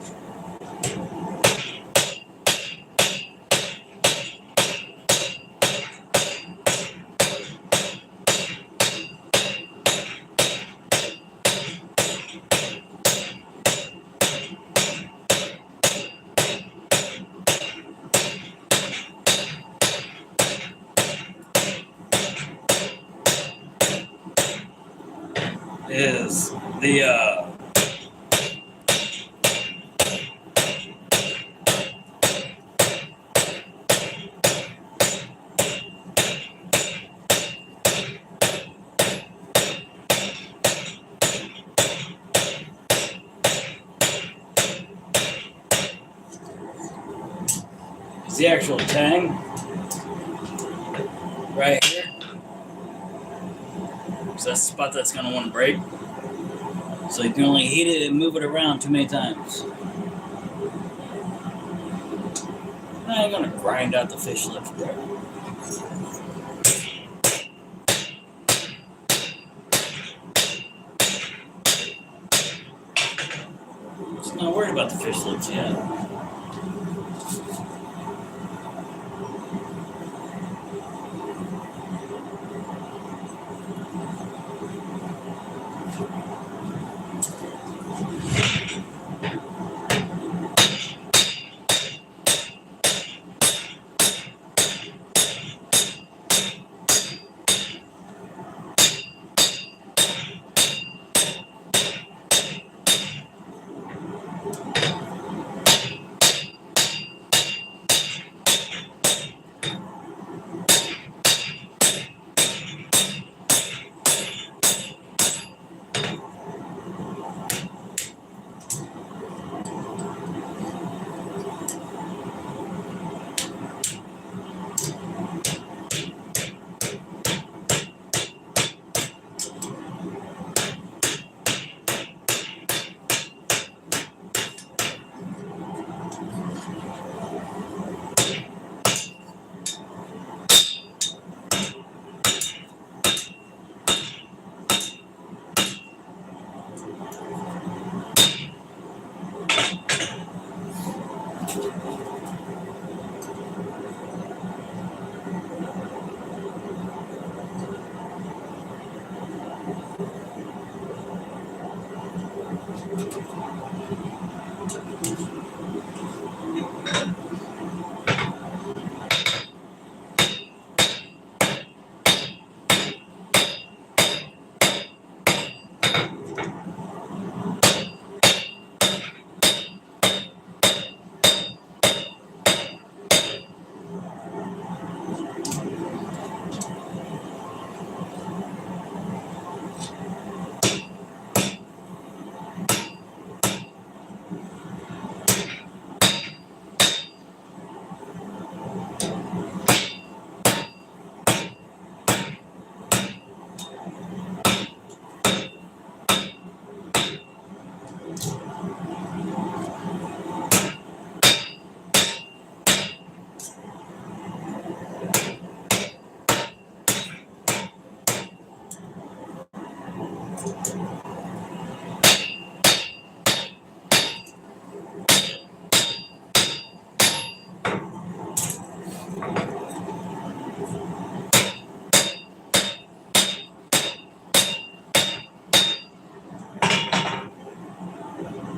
is the actual tang right here. So that's the spot that's going to want to break. So you can only heat it and move it around too many times. I ain't going to grind out the fish lips, bro. Just not worried about the fish lips yet.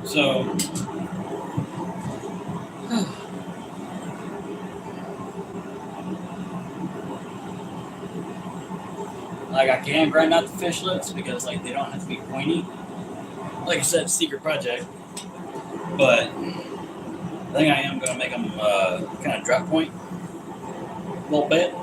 So, like, I can grind out the fishlets because, like, they don't have to be pointy. Like I said, secret project. But I think I am going to make them kind of drop point a little bit.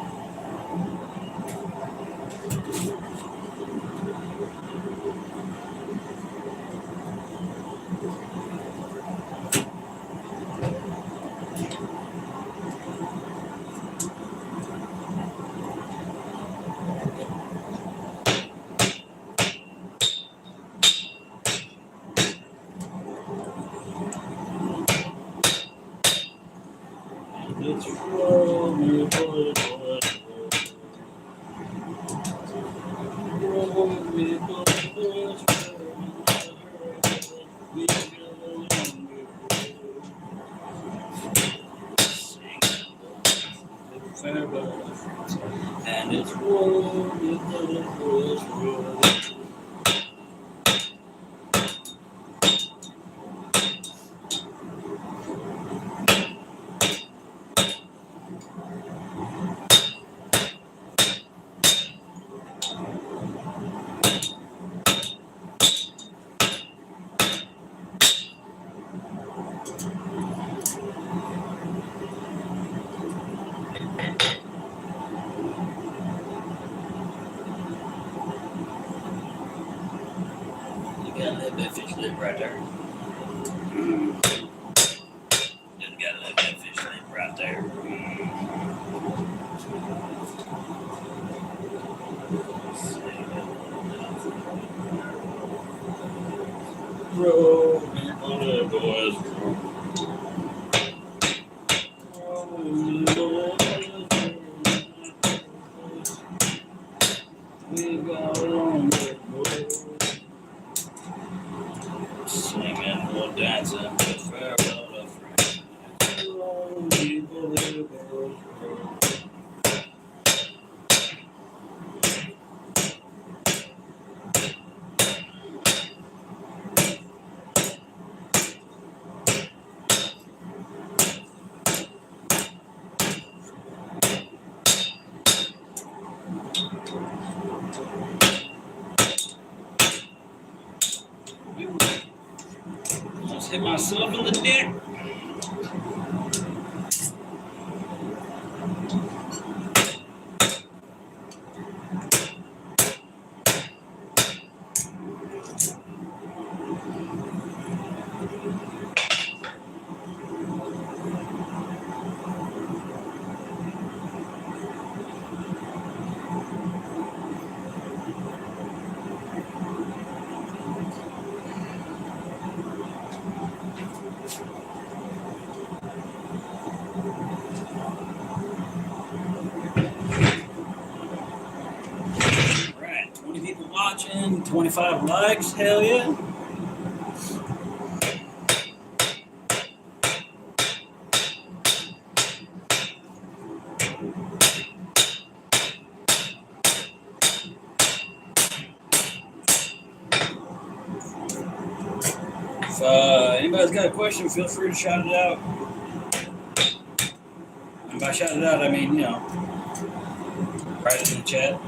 It's roll me a bullet, bullet, roll me a bullet, bullet, we go and it's roll me a bullet, bullet, roll. Got a little bit of fish lip right there. Just got a little bit of fish lip right there. Roll me bullet, boys. Roll me bullet, we got on the road. Singing, we'll dancing with farewell of friends. Roll me bullet, boys. Just hit myself in the dick. Alright, 20 people watching, 25 likes, hell yeah. If anybody's got a question, feel free to shout it out. And by shout it out, I mean, write it in the chat.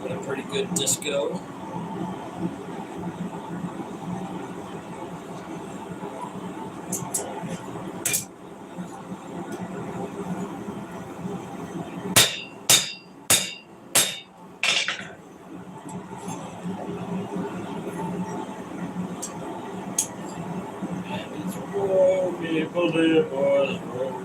Got a pretty good disco. People live or the road.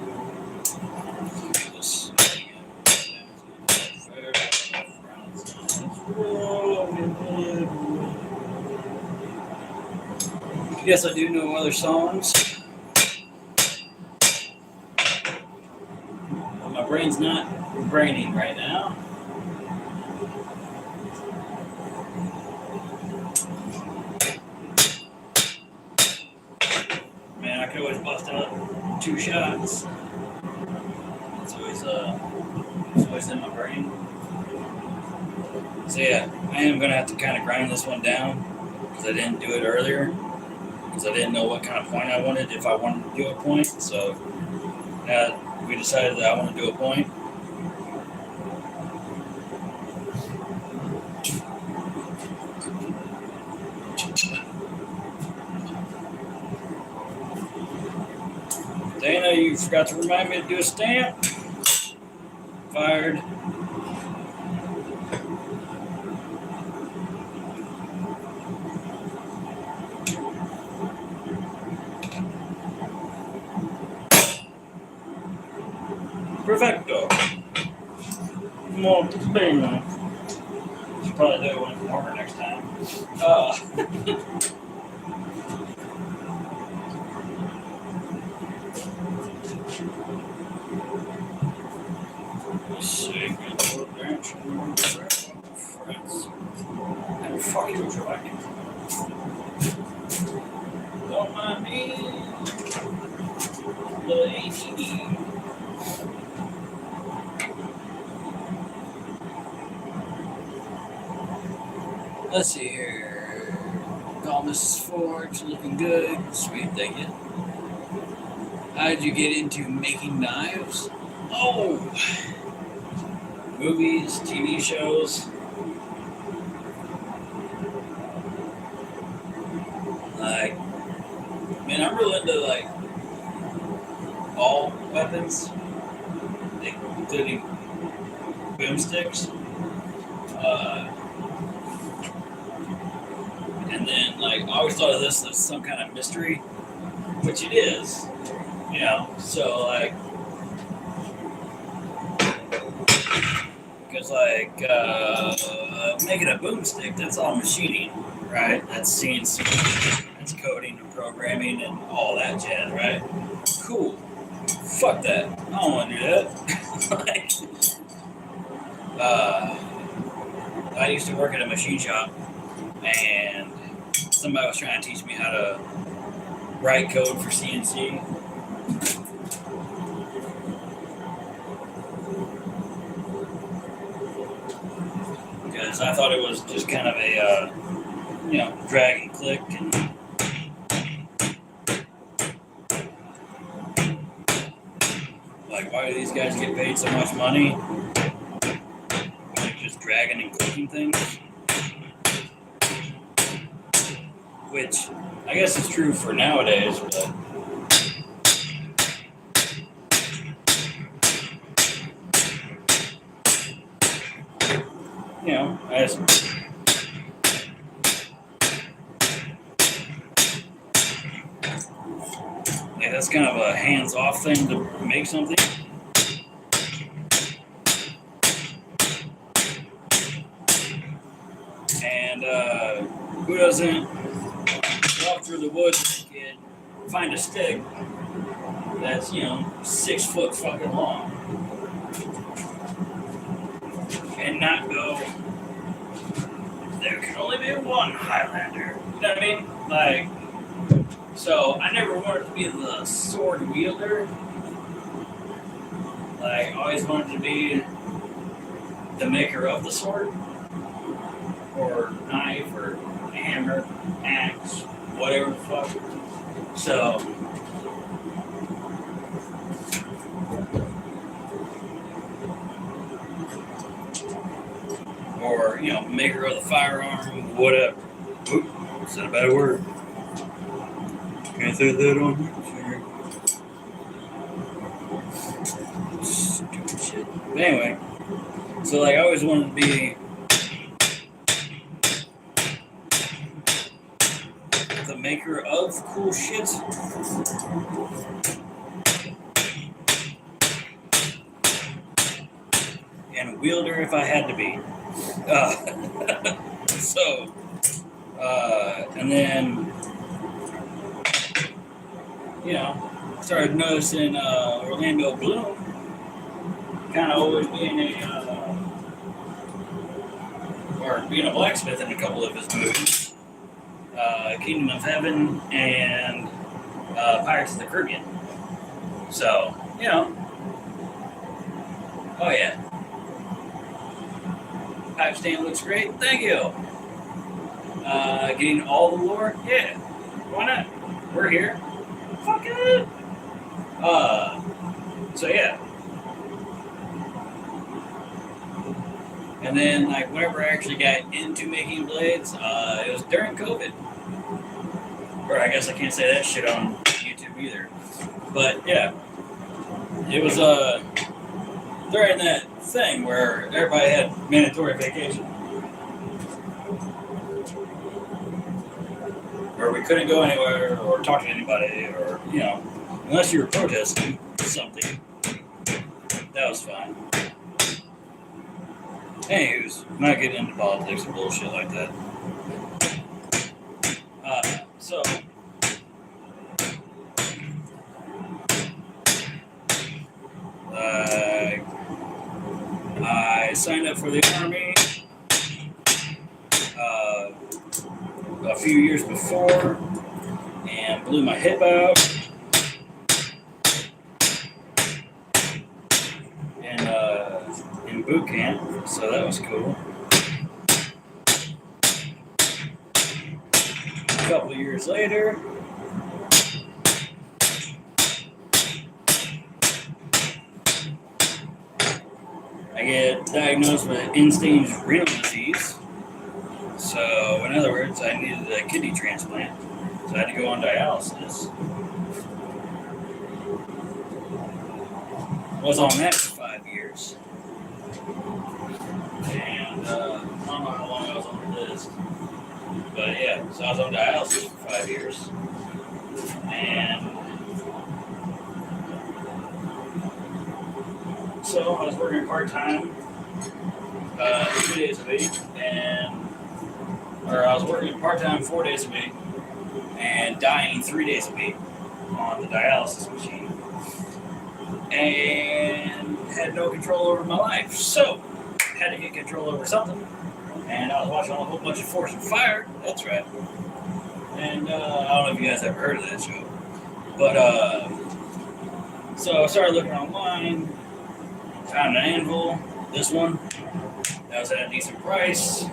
Yes, I do know other songs. But my brain's not braining right now. Man, I could always bust out 2 shots. It's always in my brain. So yeah, I am gonna have to kind of grind this one down because I didn't do it earlier because I didn't know what kind of point I wanted, if I wanted to do a point. So we decided that I want to do a point. Dana, you forgot to remind me to do a stamp. Fired. Perfecto. Molto bene. Should probably do it when it's warmer next time. Let's see. And fuck you, Jack. Don't mind me. Lady. Let's see here. Call Mrs. Forks, looking good. Sweet, thank you. How did you get into making knives? Oh! Movies, TV shows. Like, man, I'm really into, like, all weapons, including boomsticks. And then, like, I always thought of this as some kind of mystery, which it is, so, like, because, like, making a boomstick, that's all machining, right? That's CNC, that's coding and programming and all that jazz, right? Cool. Fuck that. I don't want to do that. Like, I used to work at a machine shop, and somebody was trying to teach me how to write code for CNC. Because I thought it was just kind of a, drag and click. And like, why do these guys get paid so much money? Like, just dragging and clicking things. Which I guess is true for nowadays, but Yeah, that's kind of a hands-off thing to make something. And who doesn't walk through the woods and find a stick that's, 6 foot fucking long and not go, there can only be one Highlander. You know what I mean? Like, so I never wanted to be the sword wielder. Like, I always wanted to be the maker of the sword, or knife, or hammer, axe, whatever the fuck. So, or, maker of the firearm, whatever. Oop, said a bad word. Can I say that on you? Stupid shit. But anyway, so like I always wanted to be the maker of cool shit. And wielder if I had to be. And then, started noticing Orlando Bloom kind of always being being a blacksmith in a couple of his movies. Kingdom of Heaven and Pirates of the Caribbean. So, oh yeah. Pipe stand looks great. Thank you. Getting all the lore? Yeah. Why not? We're here. Fuck it. So yeah. And then, like, whenever I actually got into making blades, it was during COVID. Or I guess I can't say that shit on YouTube either. But yeah. It was during that thing where everybody had mandatory vacation. Or we couldn't go anywhere or talk to anybody or, unless you were protesting something. That was fine. Anyways, I'm not getting into politics and bullshit like that. So, I signed up for the Army a few years before and blew my hip out. In boot camp, so that was cool. A couple of years later, I get diagnosed with end-stage renal disease. So, in other words, I needed a kidney transplant. So I had to go on dialysis. Was on that for 5 years. And I don't know how long I was on this. But yeah, so I was on dialysis for 5 years. And so I was working part-time 2 days a week. Or I was working part-time 4 days a week. And dying 3 days a week on the dialysis machine. And had no control over my life. So, had to get control over something. And I was watching a whole bunch of Force and Fire. That's right. And I don't know if you guys ever heard of that show. But, so I started looking online. Found an anvil. This one. That was at a decent price.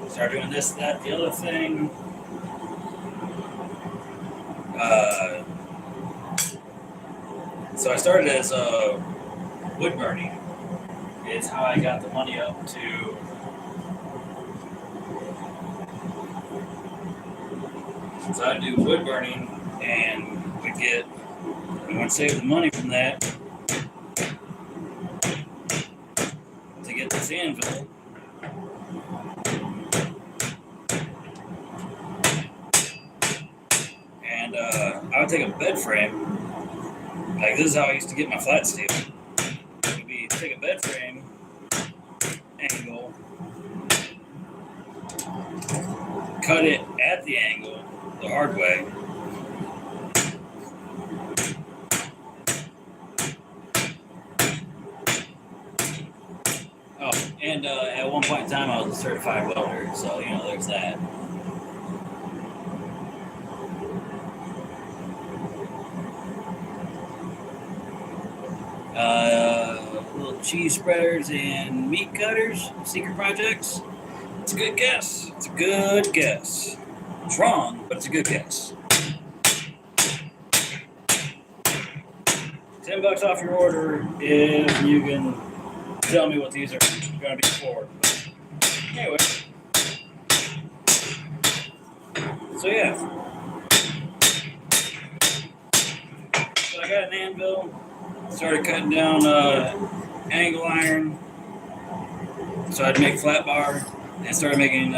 Started doing this, that, the other thing. So I started as wood burning. It's how I got the money up to so I'd do wood burning and we would save the money from that to get this anvil I would take a bed frame. Like, this is how I used to get my flat steel. It would be take a bed frame, angle, cut it at the angle, the hard way. Oh, and at one point in time, I was a certified welder, so, you know, there's that. Little cheese spreaders and meat cutters, secret projects. It's a good guess. It's a good guess. It's wrong, but it's a good guess. $10 off your order if you can tell me what these are going to be for. Anyway, so yeah. So I got an anvil. Started cutting down angle iron, so I'd make flat bar, and started making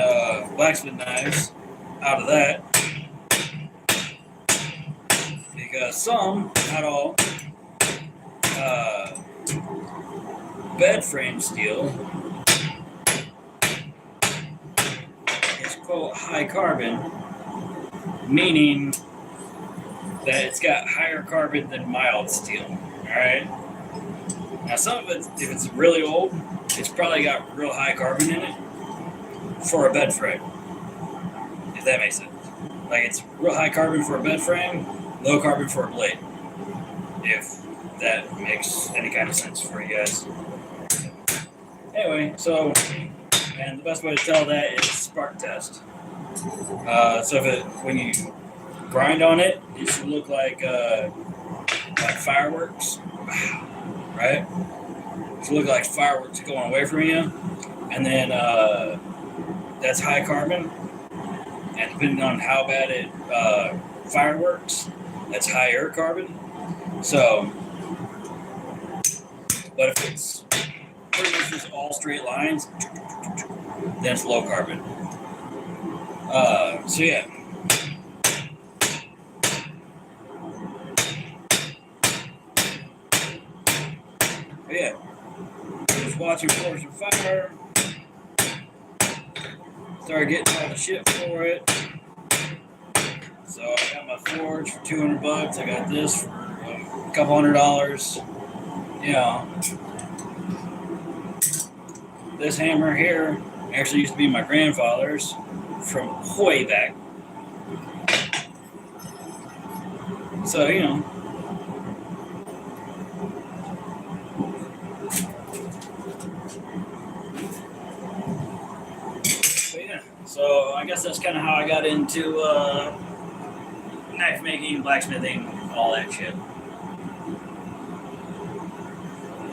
blacksmith knives out of that. Because some, not all, bed frame steel is quote high carbon, meaning that it's got higher carbon than mild steel. Alright. Now some of it, if it's really old, it's probably got real high carbon in it for a bed frame. If that makes sense. Like, it's real high carbon for a bed frame, low carbon for a blade. If that makes any kind of sense for you guys. Anyway, so, and the best way to tell that is spark test. So if it, when you grind on it, it should look like fireworks, right? It should look like fireworks going away from you, and then that's high carbon, and depending on how bad it fireworks, that's higher carbon. So, but if it's pretty much just all straight lines, then it's low carbon. So yeah. But yeah, just watching Forest of Fire. Started getting all the shit for it. So I got my forge for $200. I got this for a couple $100. You know, this hammer here actually used to be my grandfather's from way back. So, you know. But yeah, so I guess that's kind of how I got into knife making, blacksmithing, all that shit.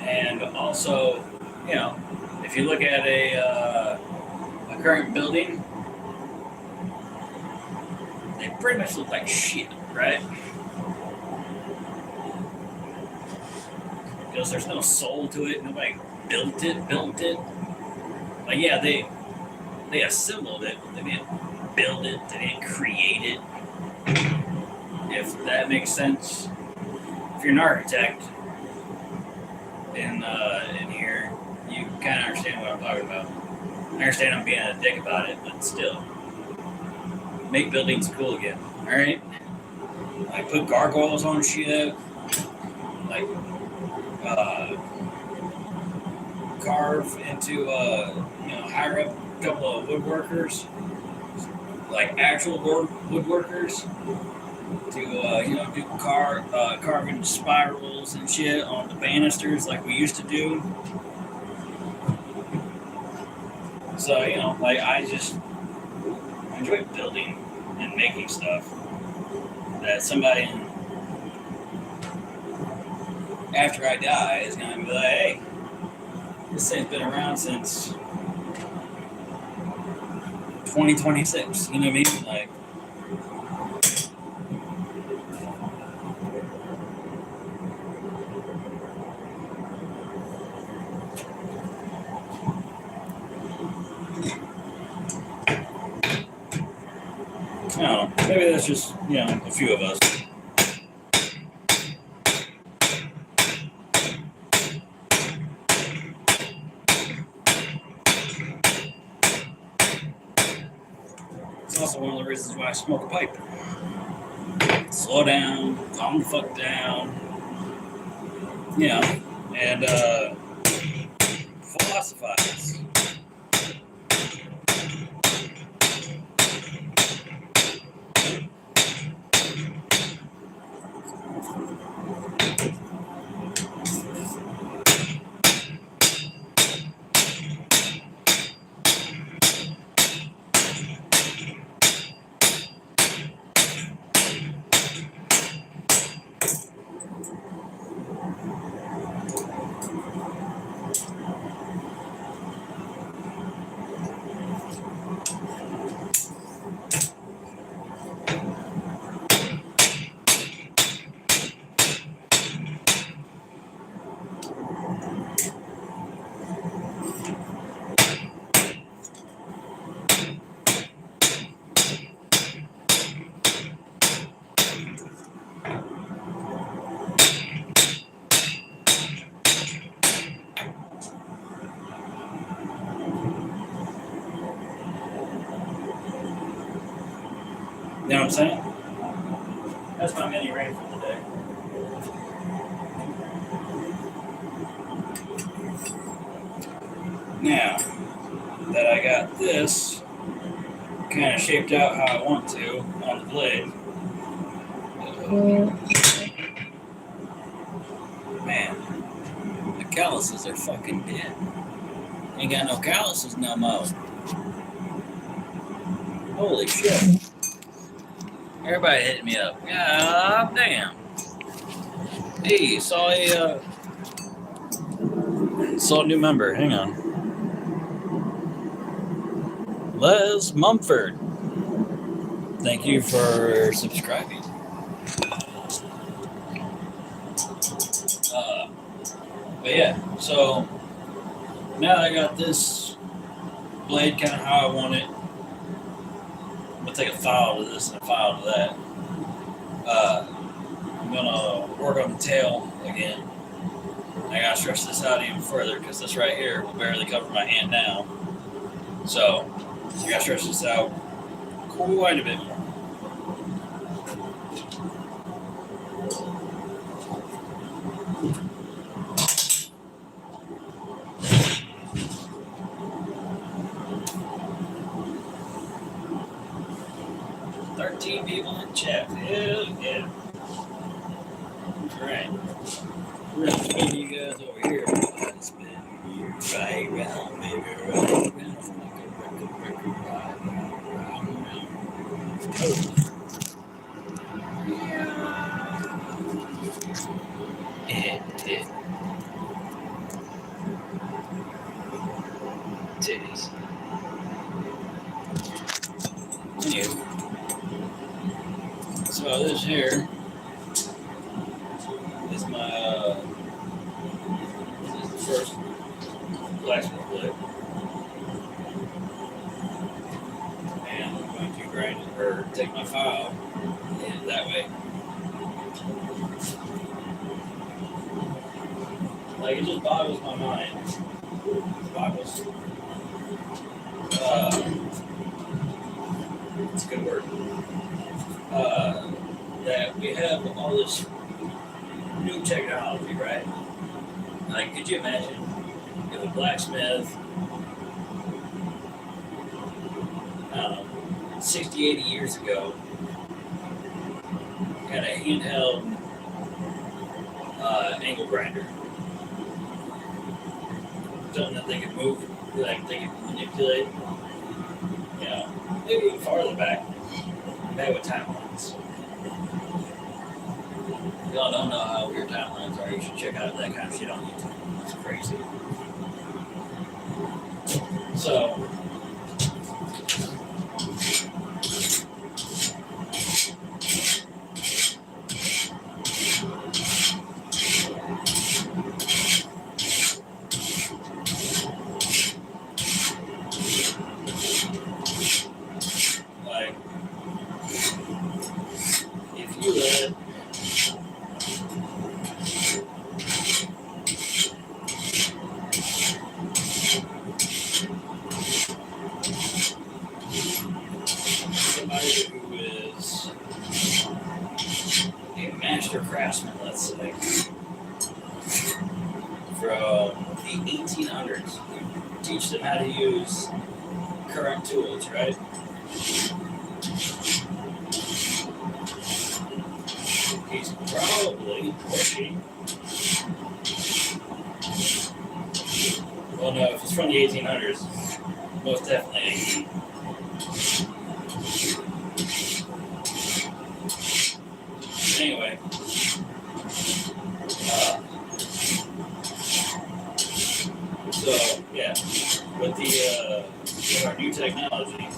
And also, you know, if you look at a current building, they pretty much look like shit, right? Because there's no soul to it. Nobody built it. Like, yeah, they assembled it, but they didn't build it. They didn't create it. If that makes sense. If you're an architect in here, you kind of understand what I'm talking about. I understand I'm being a dick about it, but still. Make buildings cool again, alright? Like, put gargoyles on shit. Like, carve into, hire up a couple of woodworkers. Like, actual woodworkers. To, do carving spirals and shit on the banisters like we used to do. So, I just enjoy building and making stuff that somebody, after I die, is going to be like, hey, this thing's been around since 2026, you know what I mean? Like, I don't know, maybe that's just, a few of us. It's also one of the reasons why I smoke a pipe. Slow down, calm the fuck down, you know, and philosophize. You know what I'm saying? That's my mini rant for the day. Now that I got this kind of shaped out how I want to on the blade, man, the calluses are fucking dead. Ain't got no calluses no more. Holy shit. Everybody hitting me up. God damn. Hey, saw a new member. Hang on. Les Mumford. Thank you for subscribing. But yeah, so now that I got this blade kind of how I want it, I'm going to take a file to this and a file to that. I'm going to work on the tail again. I got to stretch this out even further because this right here will barely cover my hand now. So I got to stretch this out quite a bit more. People in chat. Hell yeah. Alright. We're going to spin you guys over here. Spin you right round, baby. Right round. Titties. Anyway. So this here is my this is the first blacksmith blade, and I'm going to grind it or take my file and that way. Like it just boggles my mind. It boggles. It's a good word. That we have all this new technology, right? Like, could you imagine if a blacksmith, I don't know, 60, 80 years ago, had a handheld angle grinder, something that they could move, like they could manipulate, you know, maybe even farther back with timelines. If y'all don't know how weird timelines are, you should check out that kind of shit on YouTube. It's crazy. So, like, if you let craftsmen, let's say, from the 1800s. Teach them how to use current tools, right? He's probably, or she, well, no, if it's from the 1800s, most definitely 18. Anyway, so yeah, with our new technology,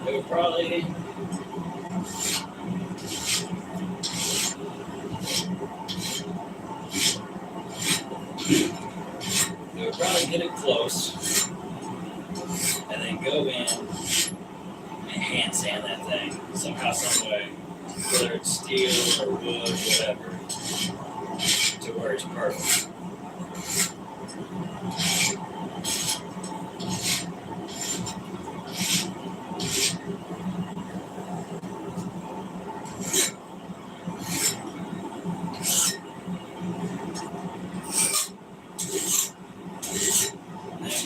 it would probably get it close, and then go in and hand sand that thing somehow, some way, whether it's steel or wood, whatever, to where it's perfect.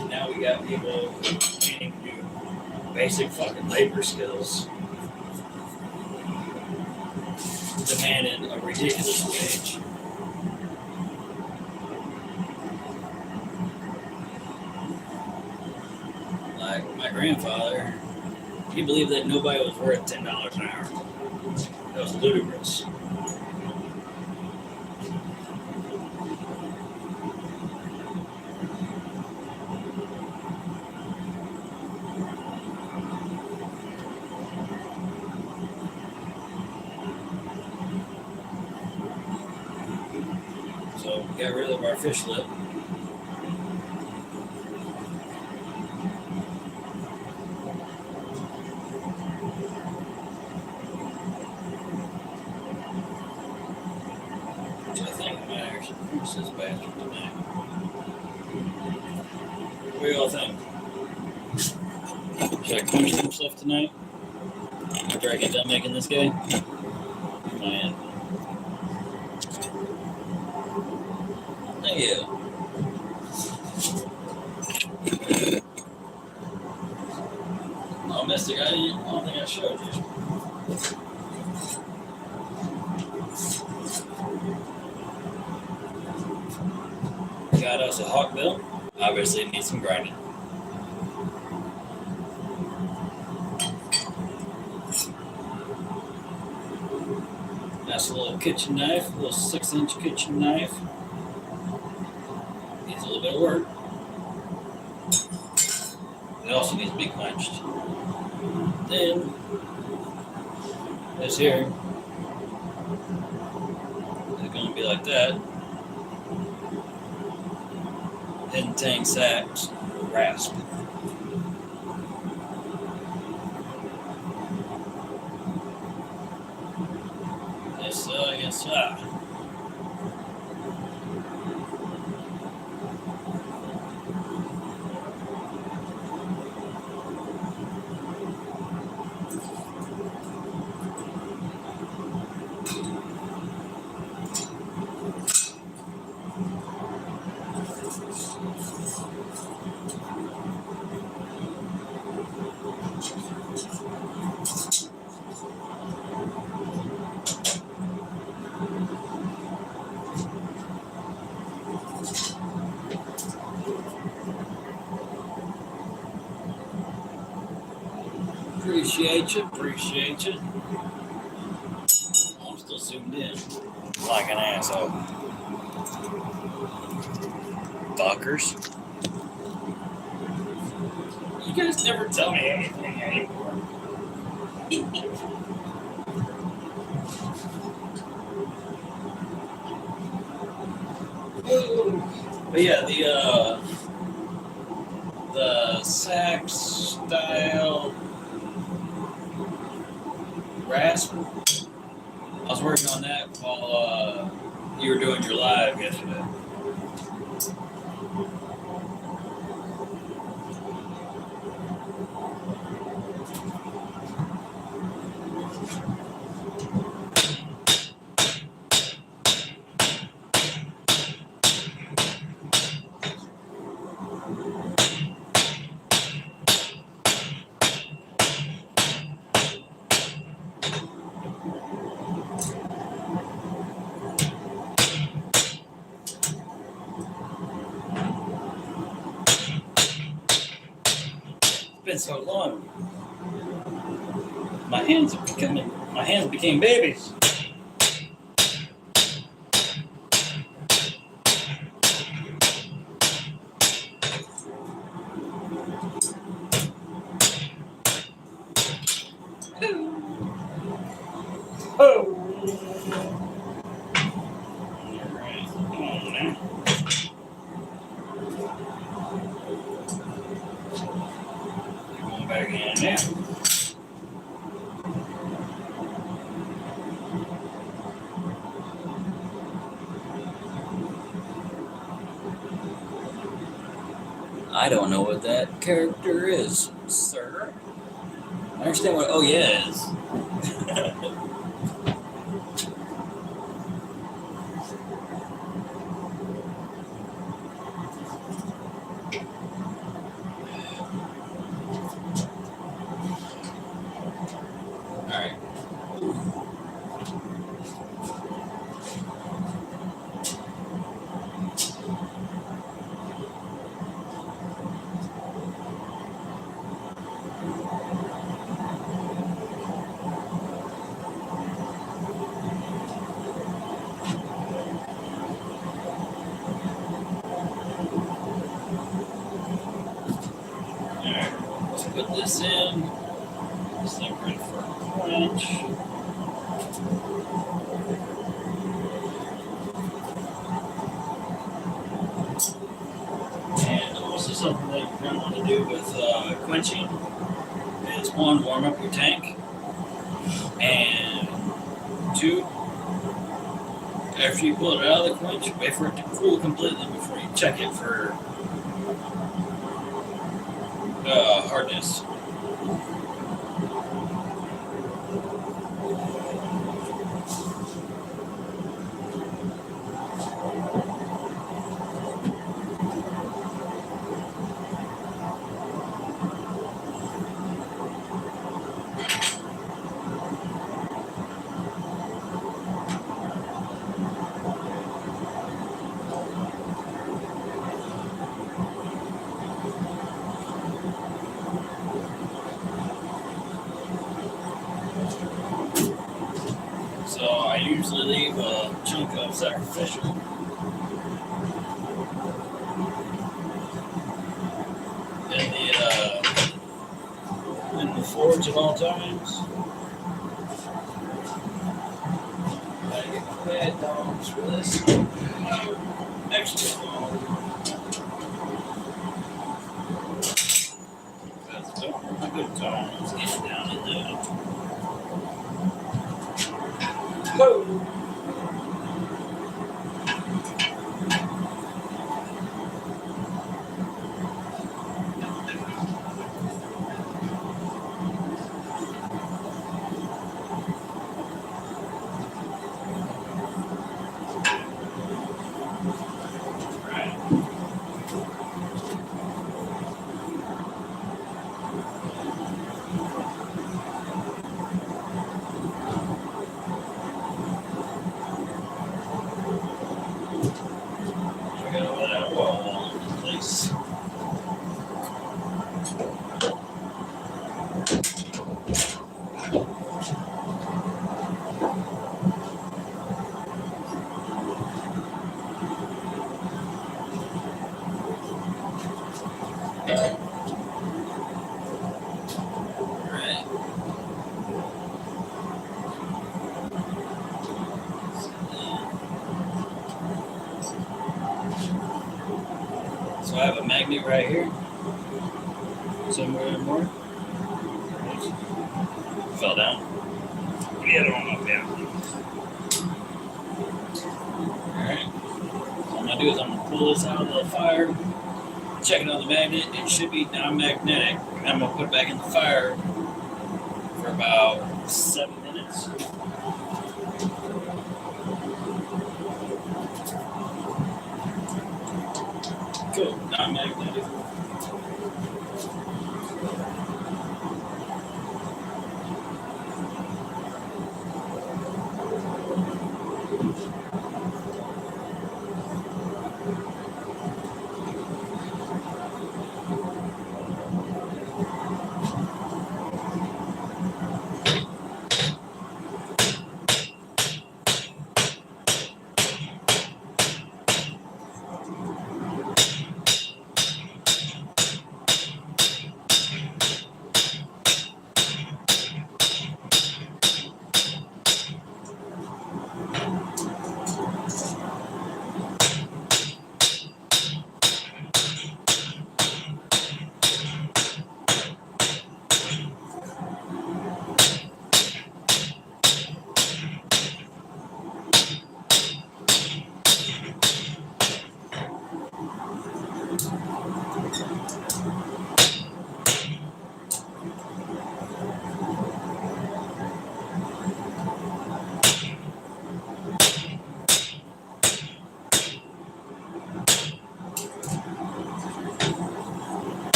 And now we got people needing to do basic fucking labor skills, demanding a ridiculous wage. Like my grandfather, he believed that nobody was worth $10 an hour. That was ludicrous. So we got rid of our fish lip. Which I think I might actually finish this bastard tonight. What do y'all think? Should I finish some stuff tonight? After I get done making this guy? Man. Thank you. Oh, Mystic, I don't think I showed you. Got us a hawkbill. Obviously, it needs some grinding. That's a little kitchen knife, a little 6-inch kitchen knife. Needs a little bit of work. It also needs to be quenched. Then, this here is going to be like that. Hidden Tang Sacks Rasp. Yes, sir. Appreciate you. I'm still zoomed in like an asshole. Fuckers. You guys never tell me anything anymore. But yeah, the sax style rasp. I was working on that while you were doing your live yesterday. It's been so long. My hands became babies. Oh. Alright, come on now. Going back in now. I don't know what that character is, sir. I understand what oh yeah is. Alright. Alright. Let's put this in. This thing ready for a quench. And also something that you're going to want to do with quenching is one, warm up your tank, and two, after you pull it out of the quench, wait for it to cool completely before you check it for hardness. So I usually leave a chunk of sacrificial in the forge at all times. Gotta get my bad dogs for this extra long. That's a good tones getting down in there. Whoa! So I have a magnet right here, somewhere more. Fell down. Get it on up there. Alright. What I'm going to do is I'm going to pull this out of the fire, check it on the magnet. It should be non-magnetic. I'm going to put it back in the fire for about 7 minutes. Cool, non-magnetic.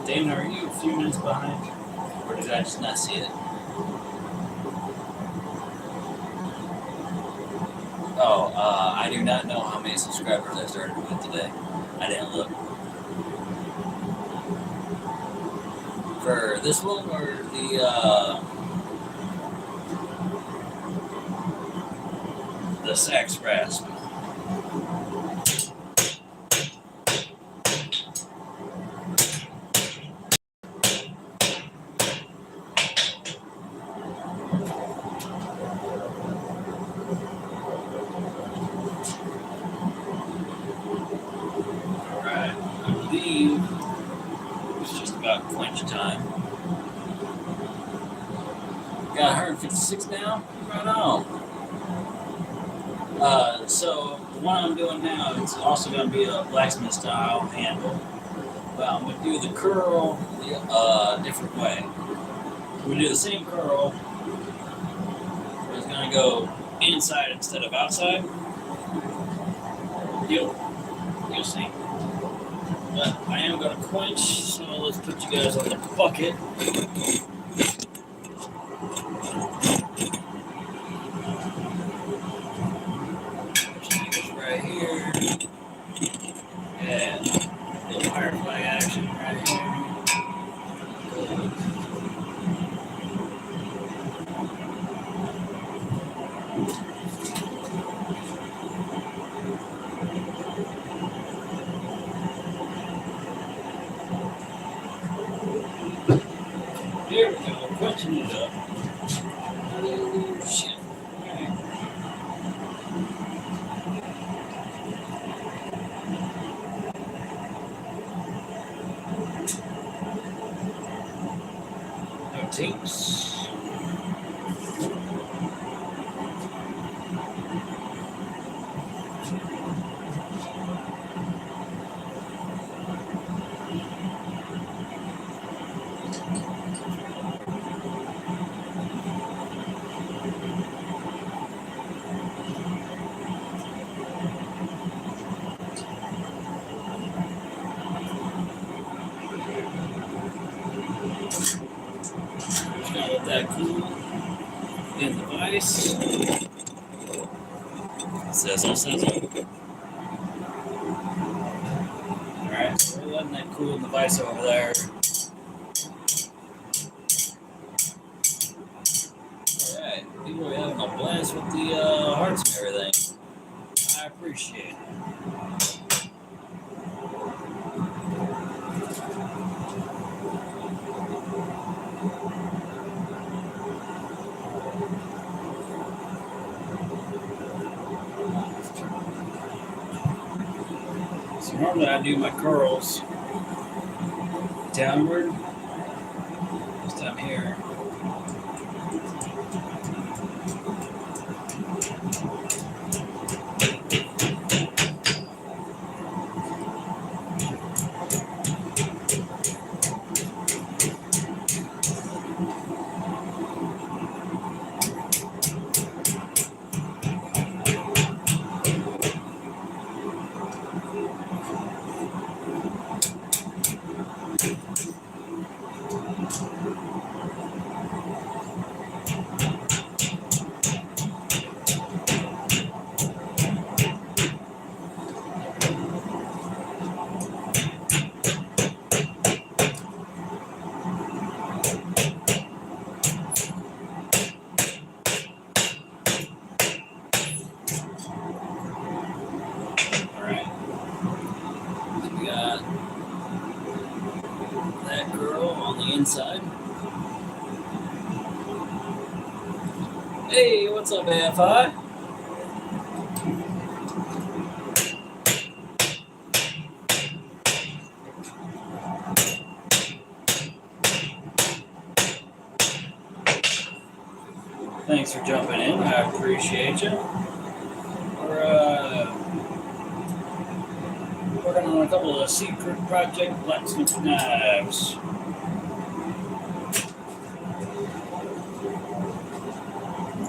Dana, are you a few minutes behind? Or did I just not see it? Oh, I do not know how many subscribers I started with today. I didn't look. For this one or the sax rasp? Alright, I believe it's just about quench time. Got 156 now? Right on. So the one I'm doing now, it's also going to be a blacksmith style handle. But I'm going to do the curl the different way. We're going to do the same curl, but it's going to go inside instead of outside. You'll see. But I am going to quench, so let's put you guys on the bucket. Right here. And little firefly action right here. Here we go, quenching it up. Oh, shit. Alright. No tapes. Just let that cool in the vise. Sizzle, sizzle. Alright, so we're letting that cool in the vise over there. Alright, people are having a blast with the hearts and everything. I appreciate it. So normally I do my curls downward. This time here. Alright. We got that girl on the inside. Hey, what's up, AFI? Thanks for jumping in. I appreciate you. We're working on a couple of secret project blacksmith knives.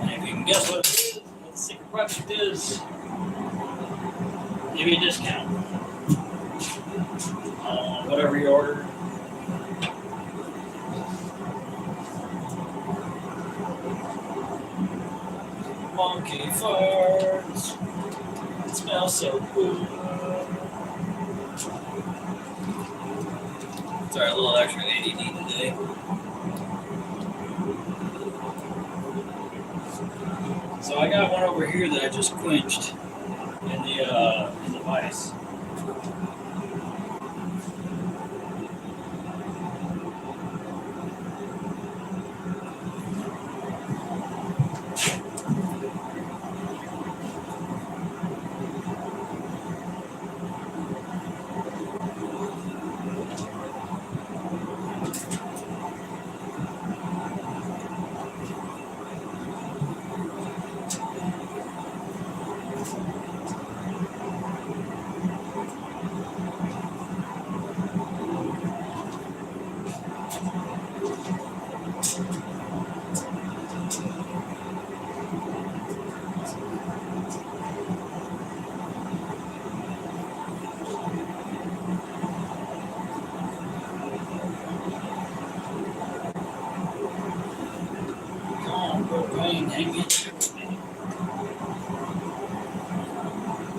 And if you can guess what it is, what the secret project is, give you a discount on whatever you order. farts. It smells so good. Sorry, a little extra ADD today. So I got one over here that I just quenched in the vise.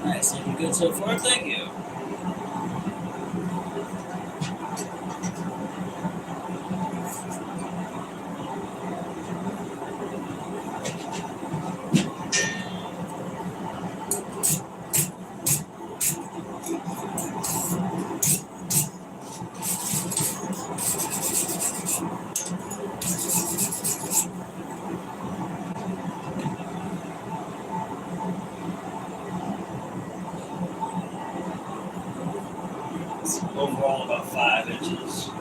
Nice, looking good so far. Thank you. It's overall about 5 inches.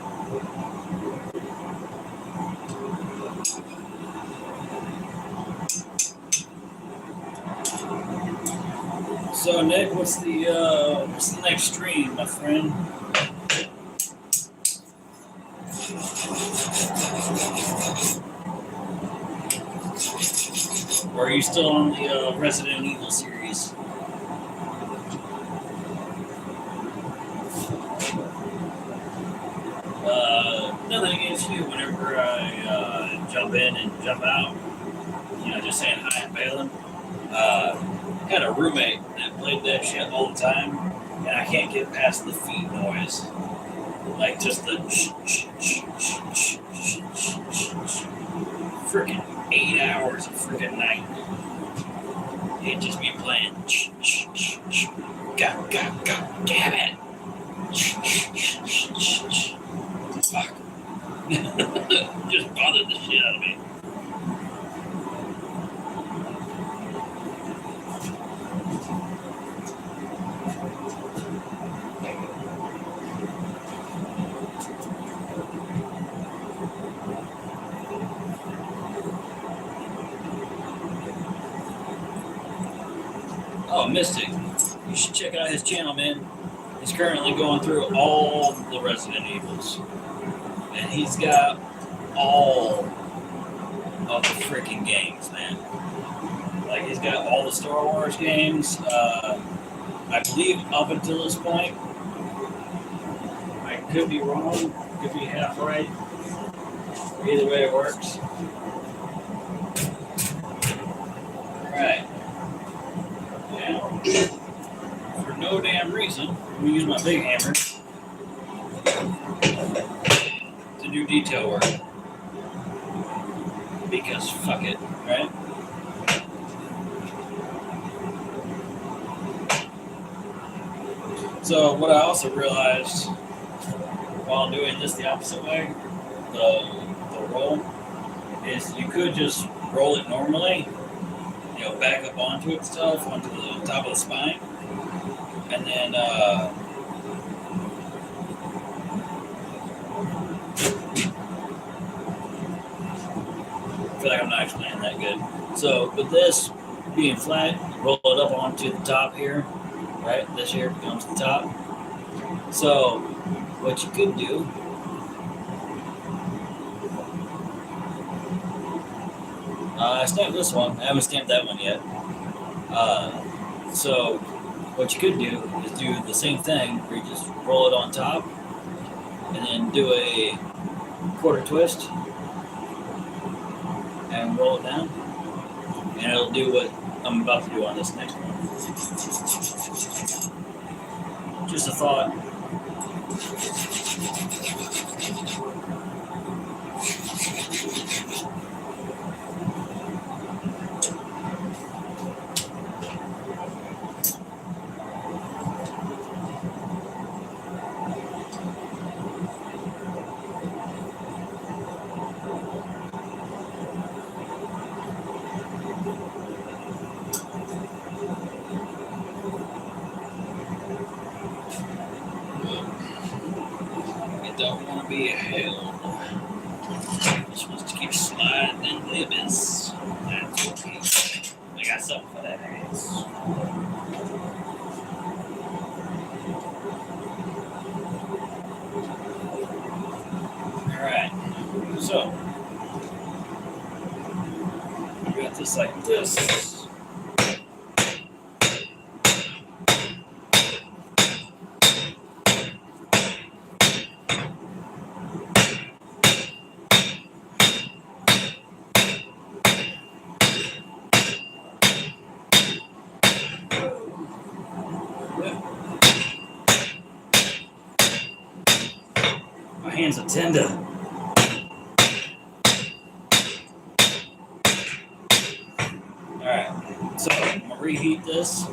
So Nick, what's the next stream, my friend? Or are you still on the Resident Evil series? Nothing against you. Whenever I jump in and jump out, just saying hi and bailing. Had a roommate that played that shit all the time, and I can't get past the feet noise. Like just the freaking 8 hours of freaking night. It'd just be playing. God damn it. Fuck. Just bothered the shit out of me. Oh, Mystic. You should check out his channel, man. He's currently going through all the Resident Evils. And he's got all of the freaking games, man. Like, he's got all the Star Wars games. I believe up until this point. I could be wrong. Could be half right. Either way it works. Alright. Now, for no damn reason, I'm going to use my big hammer to do detail work. Because fuck it, right? So what I also realized while doing this the opposite way, the roll, is you could just roll it normally, back up onto itself, onto the top of the spine, and then I feel like I'm not explaining that good. So with this being flat, roll it up onto the top here, right? This here comes to the top. So what you could do I stamped this one. I haven't stamped that one yet. So what you could do is do the same thing where you just roll it on top and then do a quarter twist and roll it down, and it'll do what I'm about to do on this next one. Just a thought. Don't want to be held. Just wants to keep sliding in the abyss. That's okay. I got something for that ass. Alright. So, we got this like this. My hands are tender. Alright, so I'm gonna reheat this.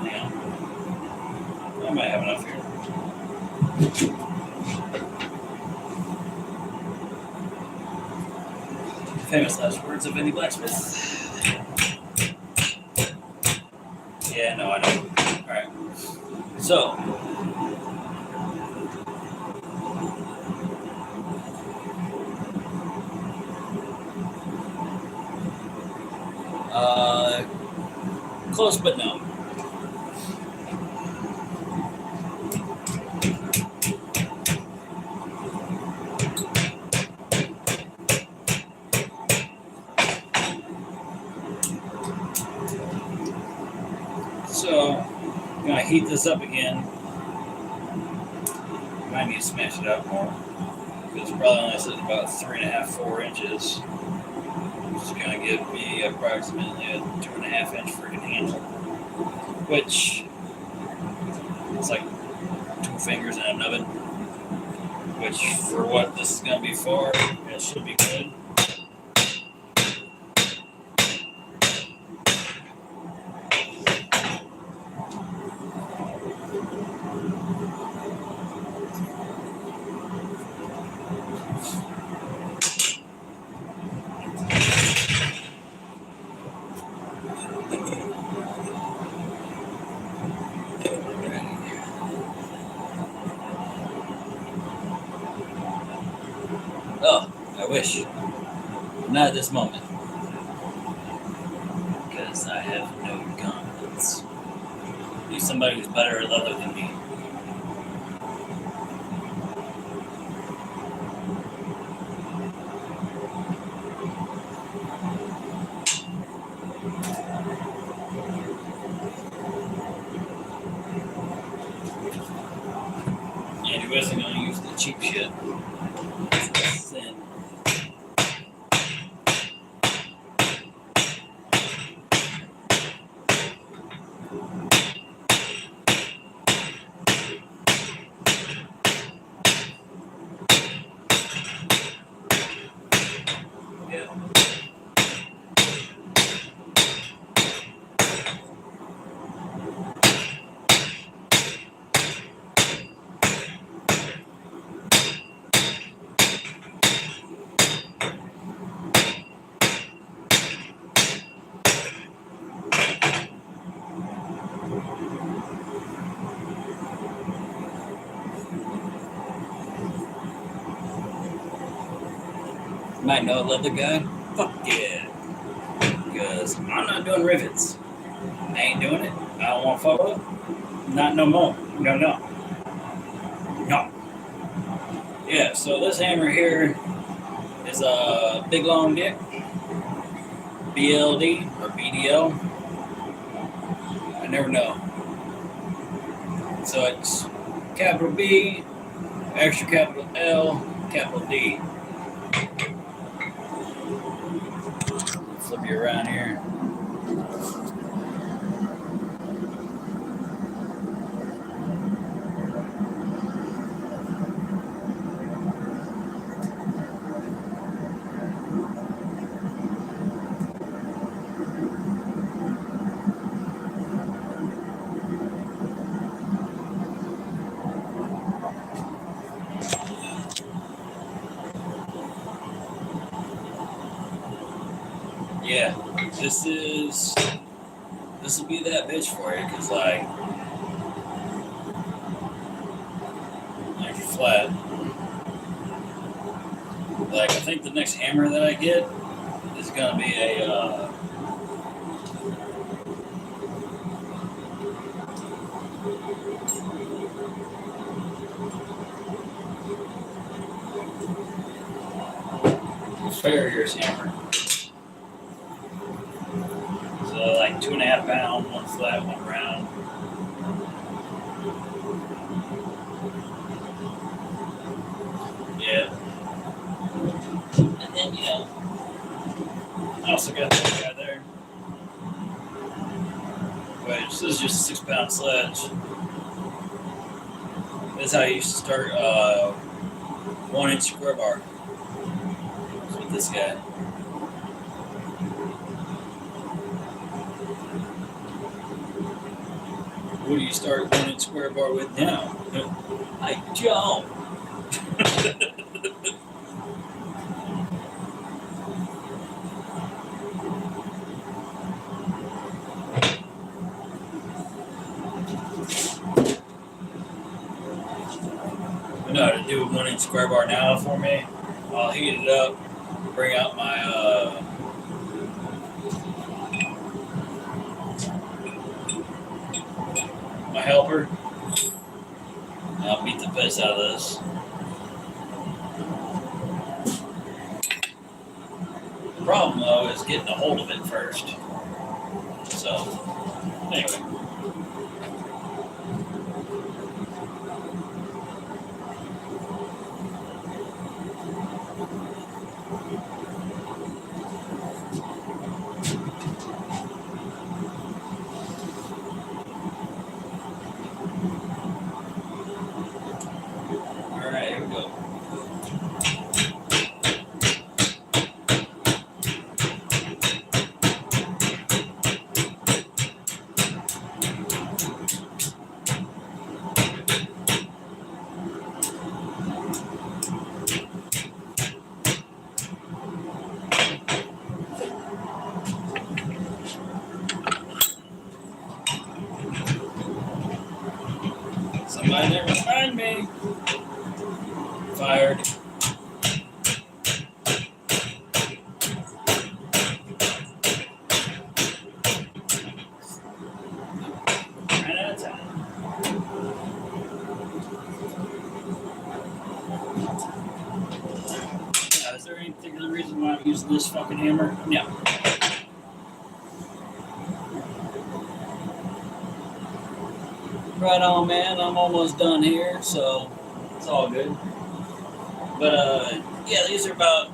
Yeah. I might have enough here. Famous last words of any blacksmith. Yeah, no, I know. Alright. So, close but no. So, I'm going to heat this up again. Might need to smash it out more. It's probably only sitting about 3.5, 4 inches. Which is going to give me approximately a 2.5 inch freaking handle. Which is like 2 fingers in an oven. Which, for what this is going to be for, it should be good. Oh, I wish. Not at this moment. Because I have no guns. Need somebody who's better at leather than me. And he wasn't going to use the cheap shit. Thin. Yeah. Might know a leather guy? Fuck yeah. Because I'm not doing rivets. I ain't doing it. I don't want to follow it. Not no more. No. No. Yeah, so this hammer here is a big long dick. BLD or BDL. I never know. So it's capital B, extra capital L, capital D. Flip you around here. this will be that bitch for you, cause like flat. Like I think the next hammer that I get is gonna be a farrier's hammer. So like 2.5 pound, one flat, one round. Yeah. And then I also got that guy there. Which this is just a 6 pound sledge. That's how I used to start 1 inch square bar. With this guy. What do you start 1 inch square bar with now? I don't. I know how to do a 1 inch square bar now for me. I'll heat it up, bring out my helper. I'll beat the piss out of this. The problem though is getting a hold of it first. So, anyway. Somebody there behind me. Fired. Ran out of time. Is there any particular reason why I'm using this fucking hammer? No. Right on, man. I'm almost done here, so it's all good. But yeah, these are about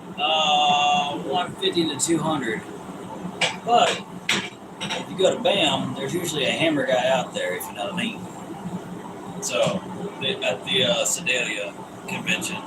150 to 200. But if you go to BAM, there's usually a hammer guy out there, if you know what I mean. So at the Sedalia convention.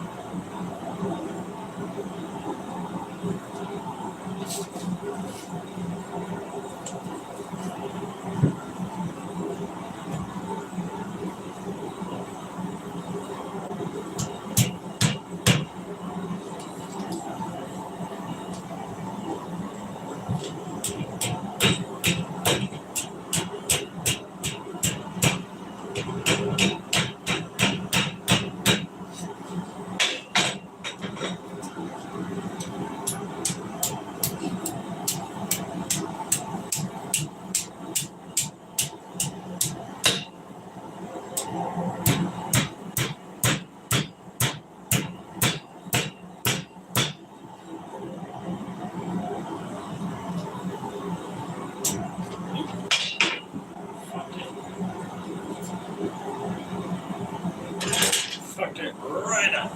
Fucked it right up.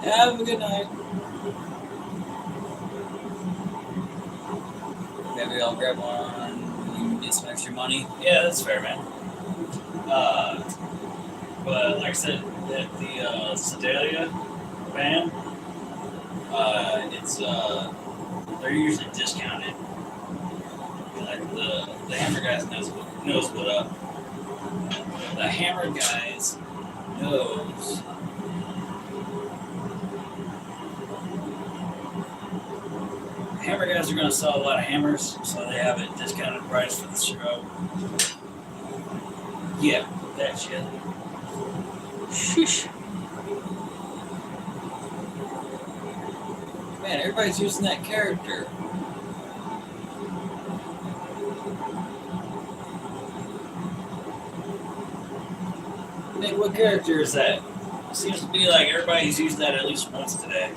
Have a good night. Maybe I'll grab one. You can get some extra money. Yeah, that's fair, man. But like I said, at the Sedalia band, it's they're usually discounted. Like the hammer guys knows what up. The hammer guys knows Hammer guys are going to sell a lot of hammers, so they have a discounted price for the show. Yeah, that shit. Sheesh. Man, everybody's using that character. Nick, what character is that? It seems to be like everybody's used that at least once today.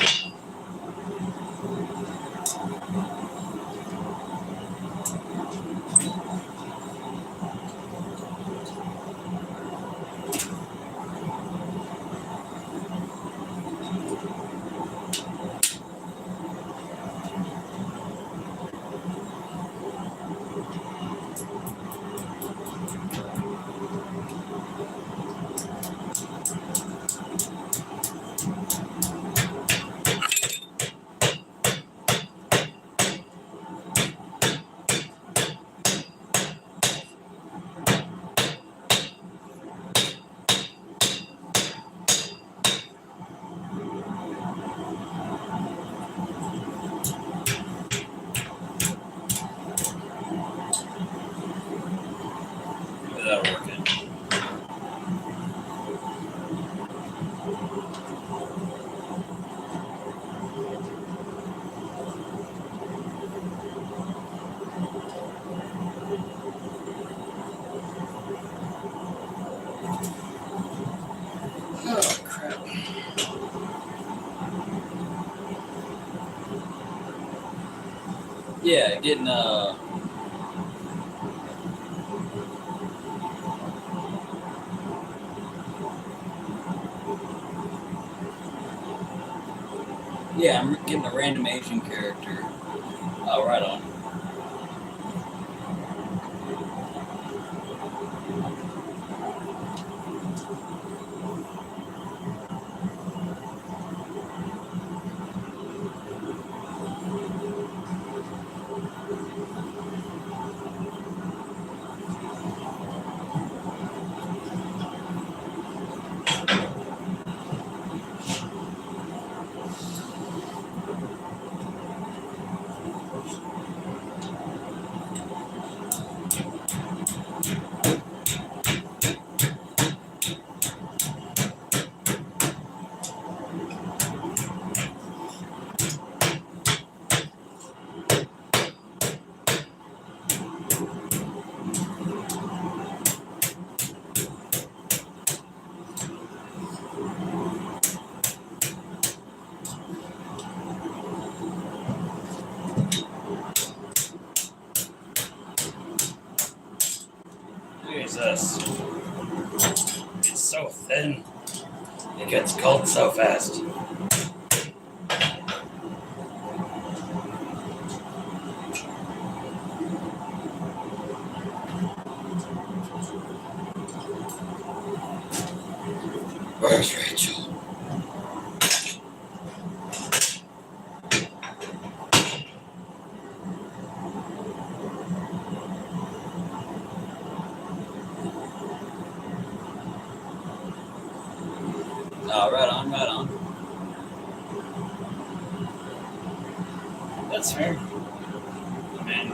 That'll work in. Oh, crap. Yeah, getting yeah, I'm getting a random Asian character. Oh, right on. Jesus. It's so thin. It gets cold so fast. Where's Rachel? Oh, right on, right on. That's fair. Man.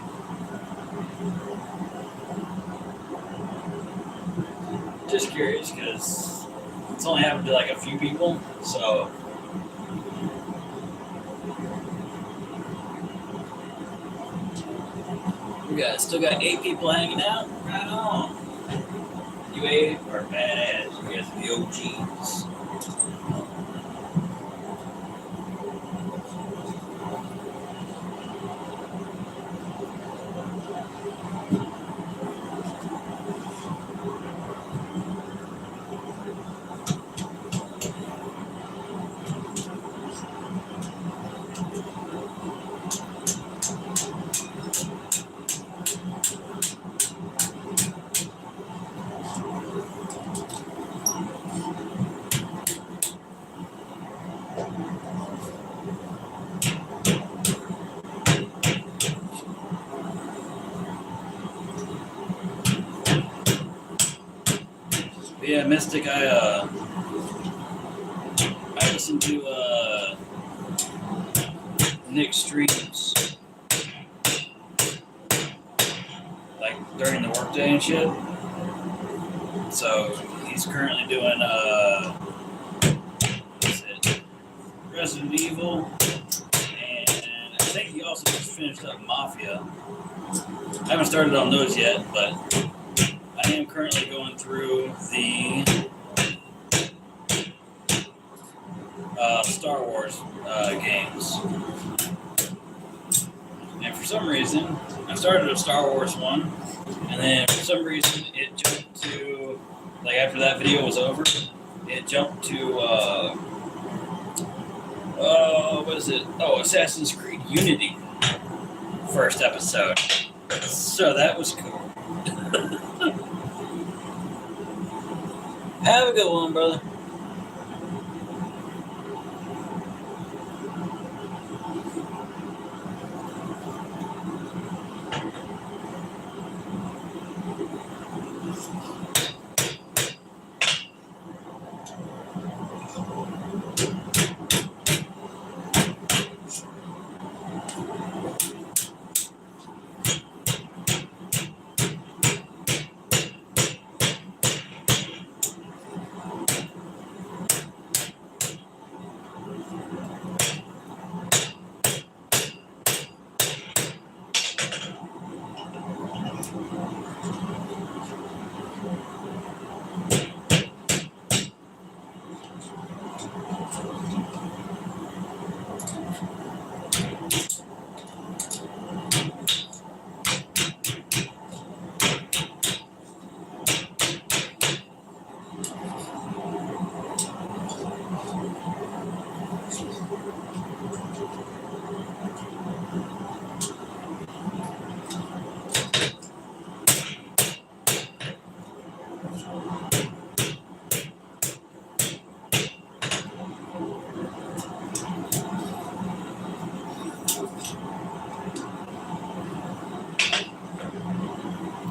Just curious, because it's only happened to like a few people, so. Still got 8 people hanging out? Right on. You 8 are badass. You guys are the OGs. Yeah, Mystic, I listened to Nick's streams during the workday and shit. So he's currently doing what's it? Resident Evil, and I think he also just finished up Mafia. I haven't started on those yet, but I am currently going through the Star Wars games. And for some reason, I started a Star Wars one, and then for some reason it jumped to, like after that video was over, it jumped to, what is it? Oh, Assassin's Creed Unity first episode. So that was cool. Have a good one, brother.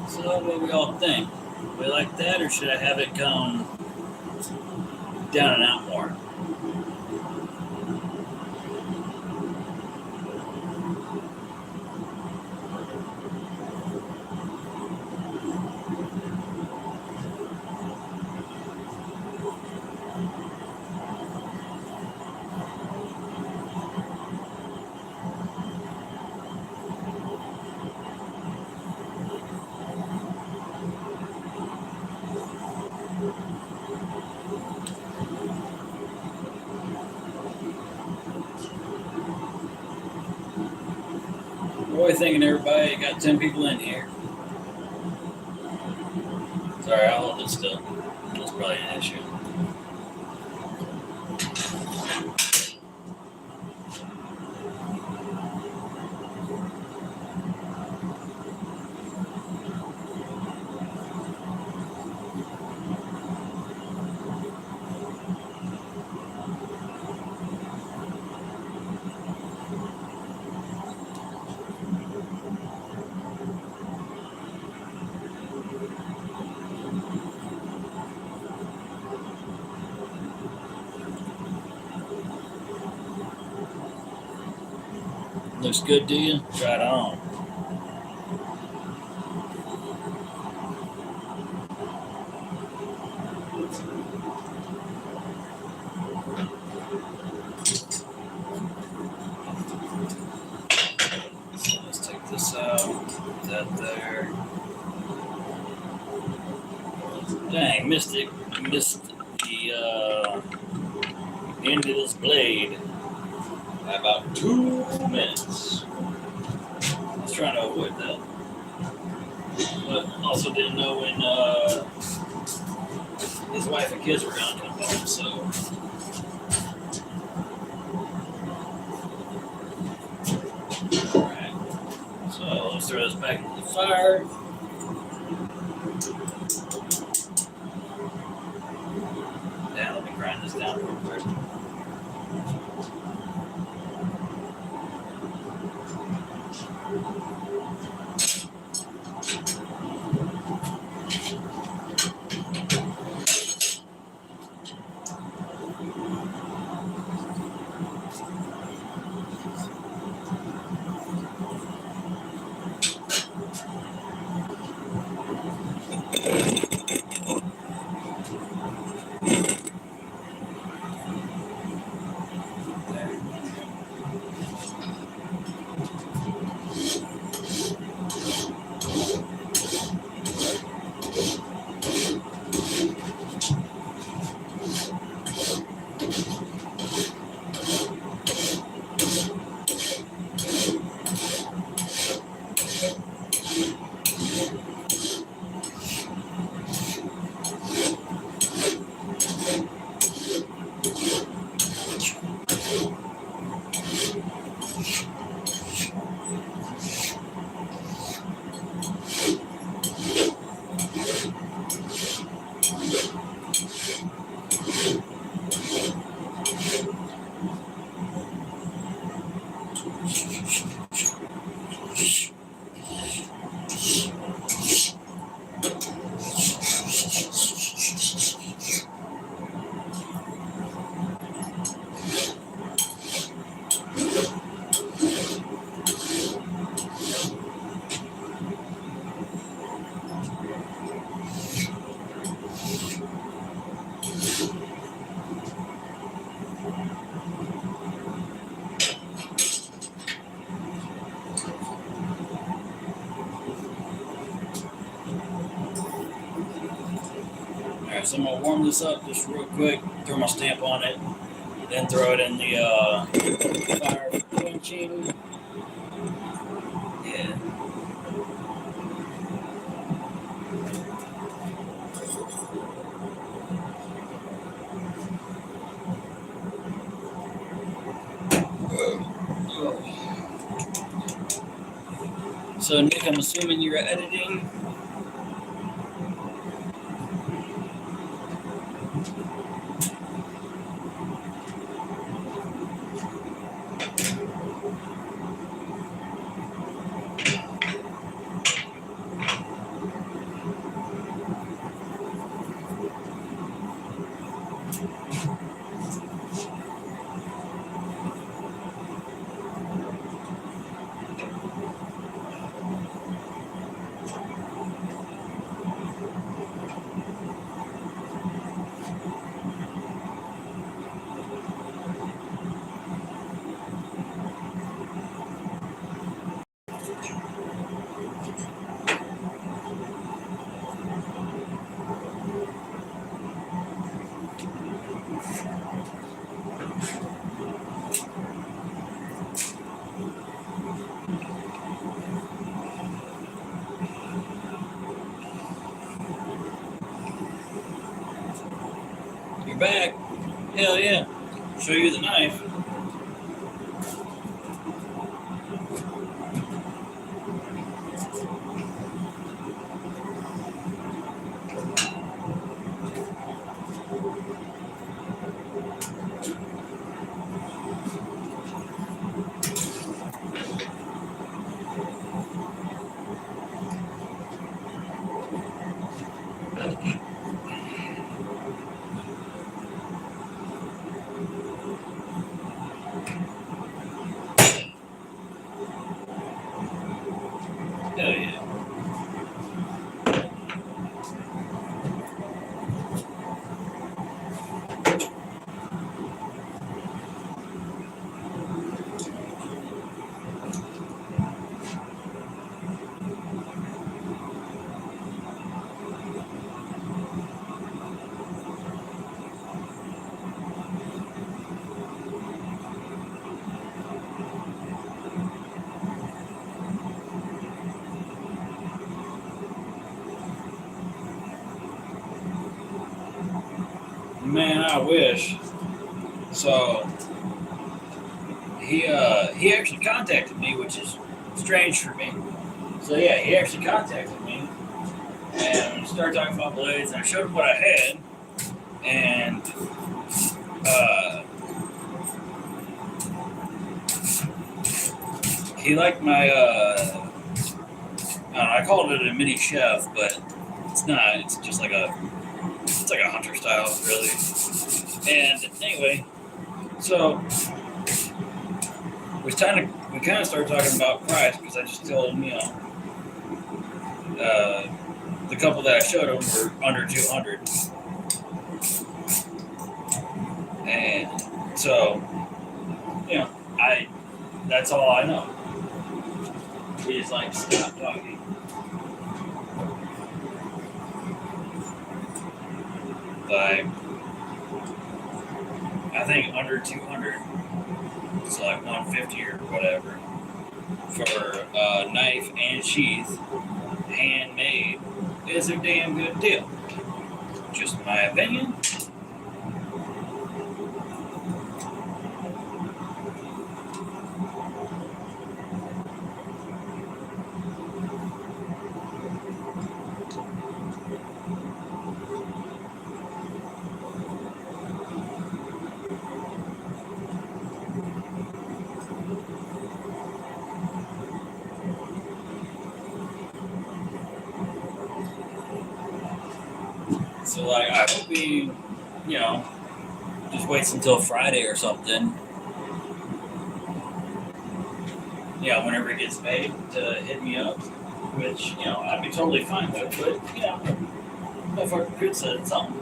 So what do we all think? We like that, or should I have it come down and out more? What are you thinking, everybody? Got 10 people in here. Sorry, I'll hold it still. That's probably an issue. Looks good to you? Right on. So let's take this out, put that there. Dang, missed it. Missed the end of this blade by about 2 minutes. I was trying to avoid that, but also didn't know when his wife and kids were going to come home, so. Alright, so let's throw this back into the fire. Yeah, let me grind this down real quick. Alright, so I'm going to warm this up just real quick, throw my stamp on it, then throw it in the fire for quenching. Yeah. So Nick, I'm assuming you're editing. You're back. Hell yeah. Show you the knife. Hell yeah. Man, I wish. So he actually contacted me, which is strange for me. So yeah, he actually contacted me and started talking about blades, and I showed him what I had, and he liked my I don't know, I called it a mini chef, but it's not. It's just like a hunter style, really. And anyway, so we kind of started talking about price, because I just told him, the couple that I showed him were under 200, and so that's all I know. He's like, stop talking. Like, I think under 200, it's like 150 or whatever, for knife and sheath, handmade, is a damn good deal. Just my opinion. like, I hope he, you know, just waits until Friday or something. You know, whenever he gets paid to hit me up, which, you know, I'd be totally fine with, but, you know, motherfucker could say something.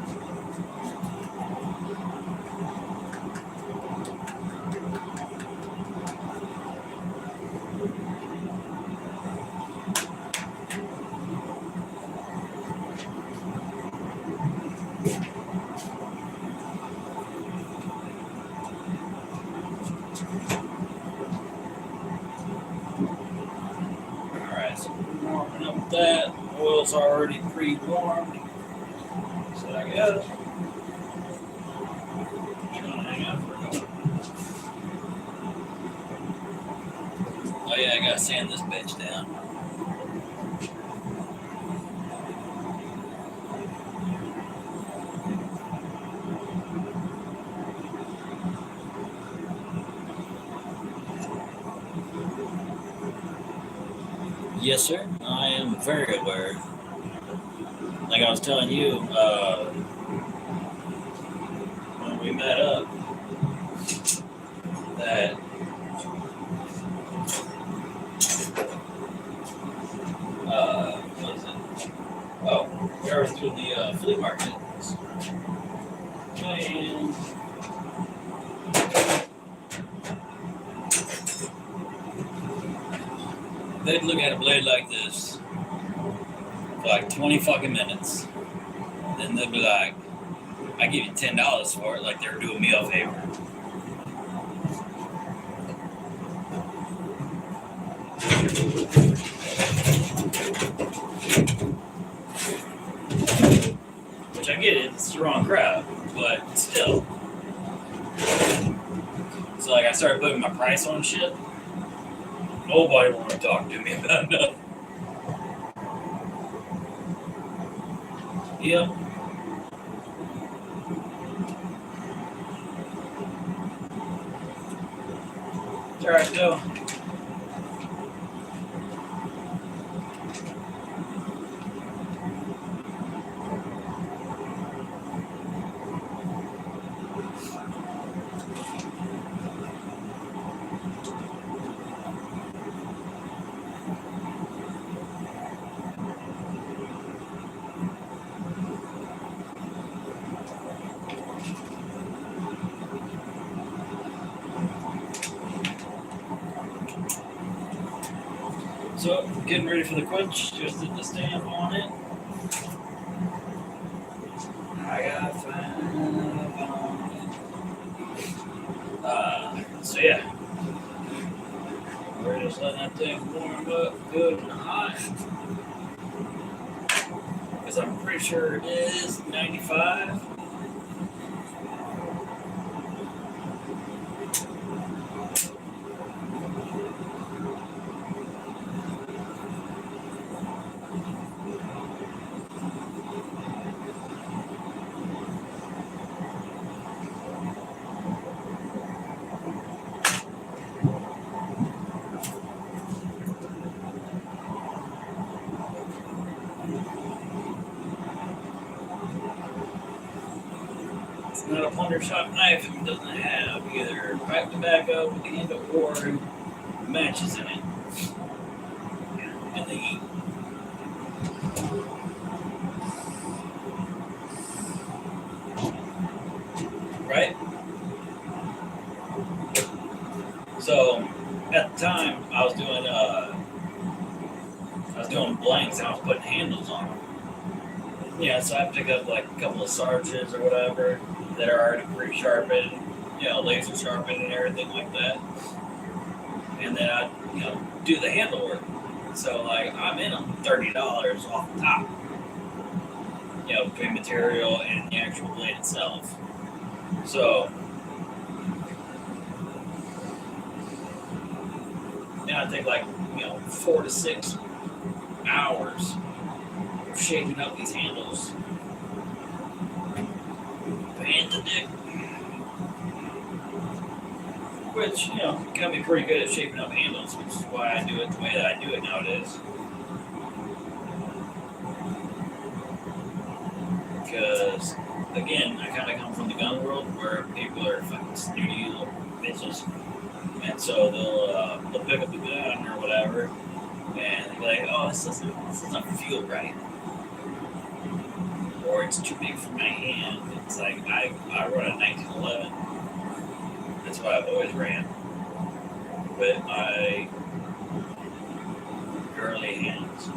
Alright, so we're warming up that. Oil's already pre-warmed. So I guess. Just gonna hang out for a couple. Oh yeah, I gotta sand this bitch down. Yes, sir. I am very aware. Like I was telling you, when we met up, that what is it? Oh, we were through the flea market. And they'd look at a blade like this for like 20 fucking minutes. Then they'd be like, I give you $10 for it, like they were doing me a favor. Which I get it, it's the wrong crowd, but still. So like I started putting my price on shit. Nobody wanted to talk to me about nothing. Yep. It's alright though. So, getting ready for the quench, just did the stamp on it. I got 5 on it. So yeah. We're just letting that thing warm up good and hot. Because I'm pretty sure it is 95. It's not a Plundershop knife if it doesn't have either pipe tobacco with the handle or matches in it. And the heat. Right? So at the time I was doing blanks and I was putting handles on them. Yeah, so I pick up like a couple of Sarges or whatever that are already pre-sharpened, you know, laser sharpened and everything like that. And then I, you know, do the handle work. So like I'm in them $30 off the top. You know, between material and the actual blade itself. So now I take like, you know, 4 to 6 hours of shaping up these handles. Pain the dick. Which, you know, can be pretty good at shaping up handles, which is why I do it the way that I do it nowadays. because, again, I kind of come from the gun world where people are fucking snooty little bitches. And so they'll pick up the gun or whatever, and they'll be like, oh, this doesn't feel right. Or it's too big for my hand. It's like, I run a 1911. That's what I've always ran. With my girly hands.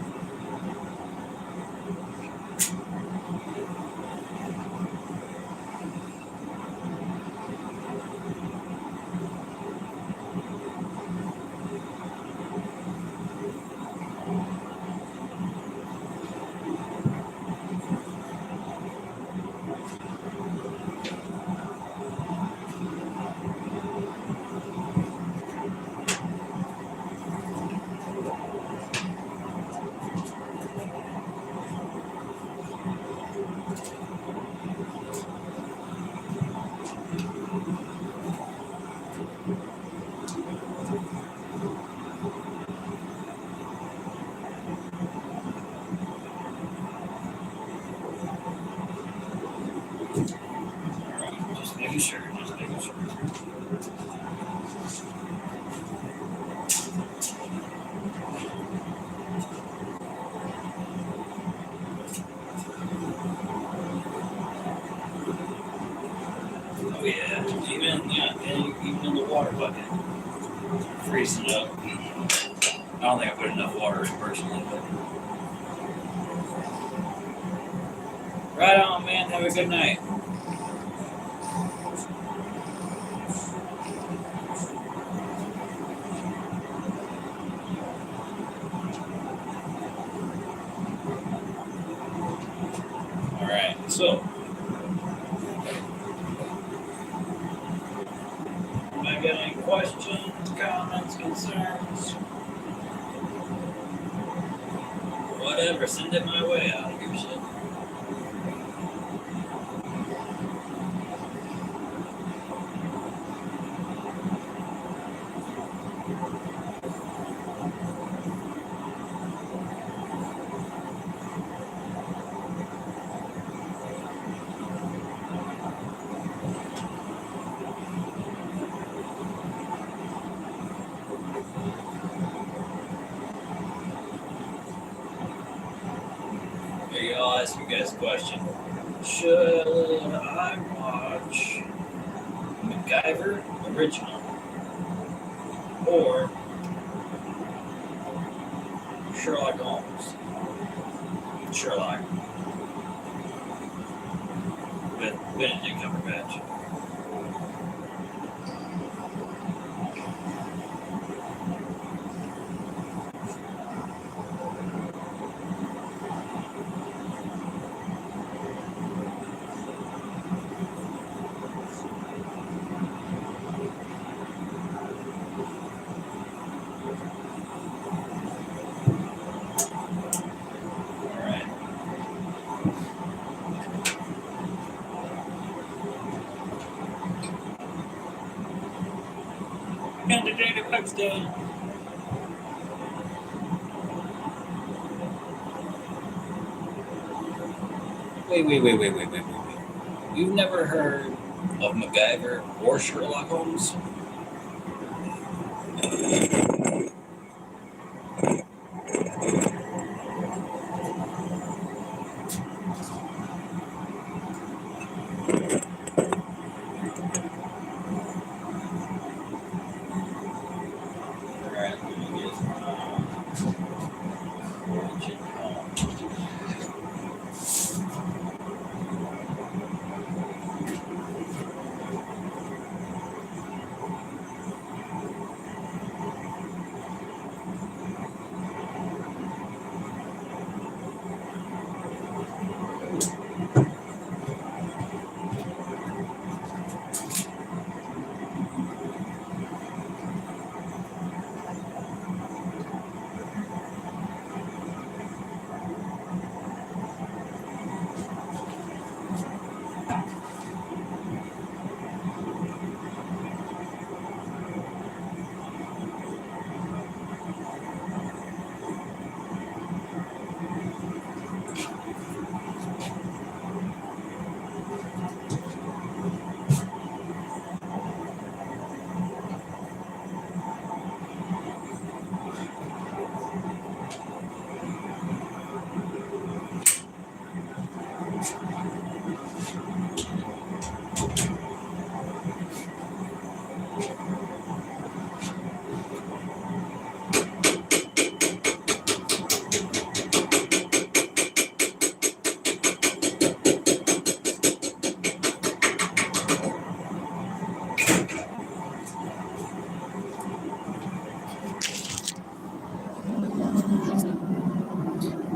Just making sure. Oh yeah, even in the water bucket, freezing up. I don't think I put enough water in personally, but right on, man. Have a good night. All right, so. I got any questions, comments, concerns? Whatever, send it my way. I don't give a shit. Maybe I'll ask you guys a question. Should I watch MacGyver original or Sherlock Holmes? Sherlock with Benedict Cumberbatch. And the data bugs down. Wait. You've never heard of MacGyver or Sherlock Holmes?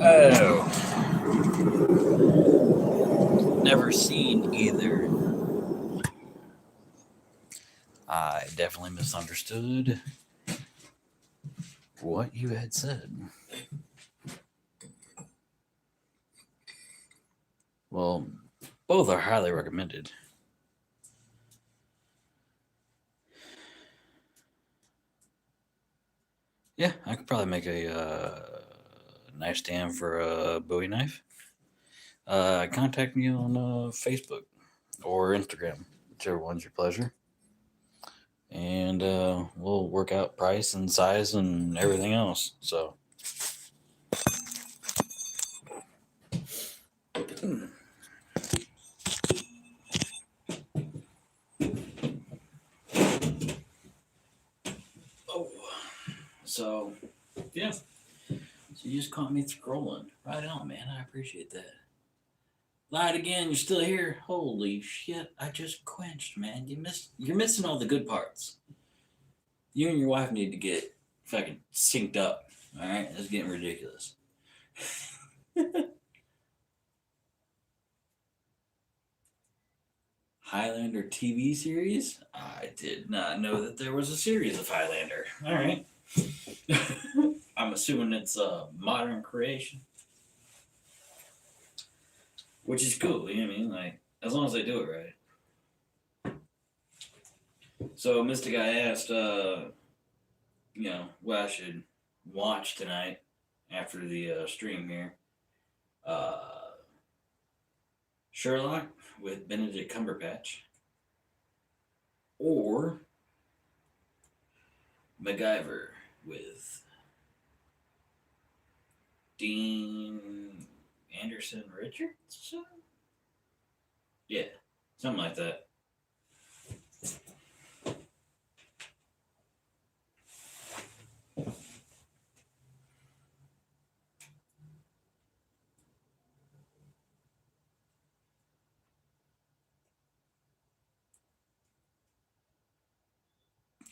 Oh, never seen either. I definitely misunderstood what you had said. Well, both are highly recommended. Yeah, I could probably make a knife stand for a Bowie knife. Contact me on Facebook or Instagram, whichever one's your pleasure. And we'll work out price and size and everything else. So, oh, so yeah. So you just caught me scrolling. Right on, man. I appreciate that. Lied again. You're still here. Holy shit! I just quenched, man. You're missing all the good parts. You and your wife need to get fucking synced up. All right, that's getting ridiculous. Highlander TV series? I did not know that there was a series of Highlander. All right. I'm assuming it's a modern creation, which is cool. You know what I mean? Like, as long as they do it right. So, Mystic, I asked, what I should watch tonight after the stream here. Sherlock with Benedict Cumberbatch, or MacGyver with Dean Anderson Richardson? Yeah, something like that.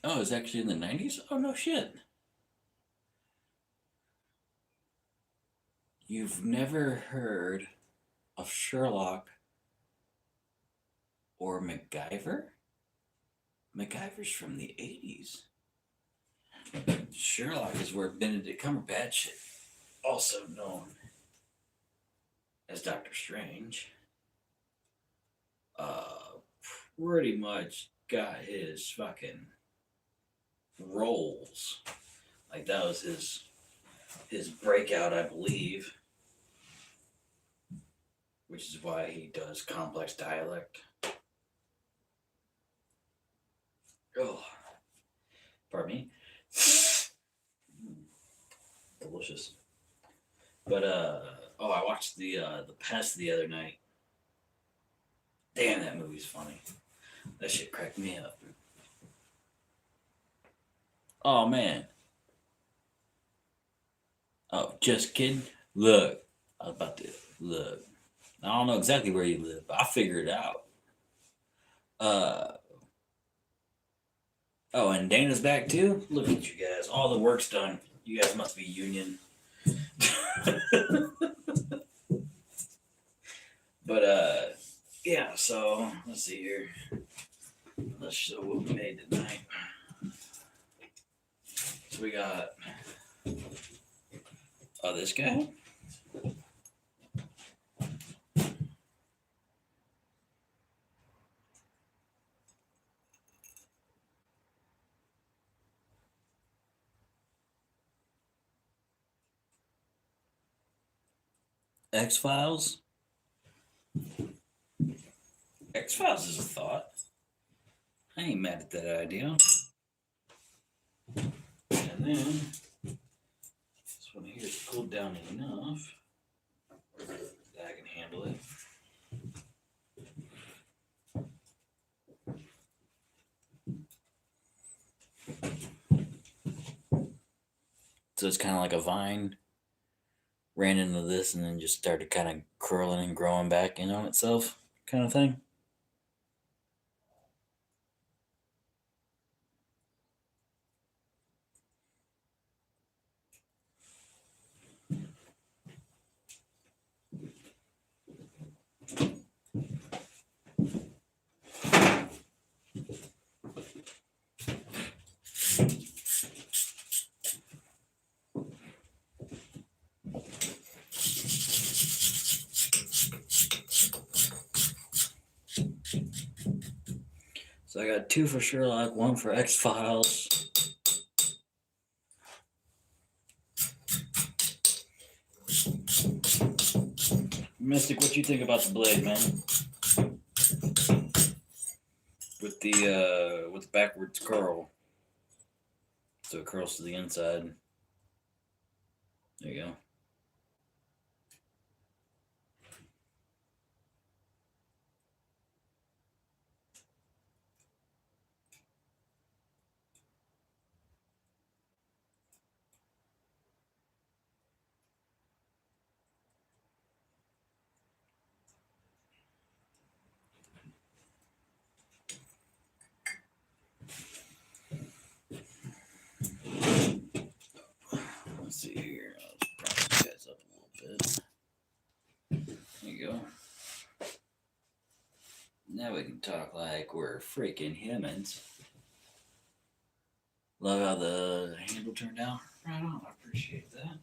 Oh, it's actually in the 90s? Oh, no shit. You've never heard of Sherlock or MacGyver? MacGyver's from the 80s. Sherlock is where Benedict Cumberbatch, also known as Doctor Strange, uh, pretty much got his fucking roles. Like that was his breakout, I believe, which is why he does complex dialect. Oh, pardon me. Delicious. But I watched the Pest the other night. Damn, that movie's funny. That shit cracked me up. Oh man. Oh, just kidding. Look, I was about to look. I don't know exactly where you live, but I figured it out. Uh oh, and Dana's back too. Look at you guys. All the work's done. You guys must be union. But yeah. So let's see here. Let's show what we made tonight. So we got this guy. X-Files. X-Files is a thought. I ain't mad at that idea. And then this one here is cooled down enough that I can handle it. So it's kind of like a vine ran into this and then just started kind of curling and growing back in on itself, kind of thing. So I got 2 for Sherlock, 1 for X-Files. Mystic, what you think about the blade, man? With the backwards curl. So it curls to the inside. There you go. Let's see here. Let's prop these guys up a little bit. There you go. Now we can talk like we're freaking humans. Love how the handle turned out. Right on. I appreciate that.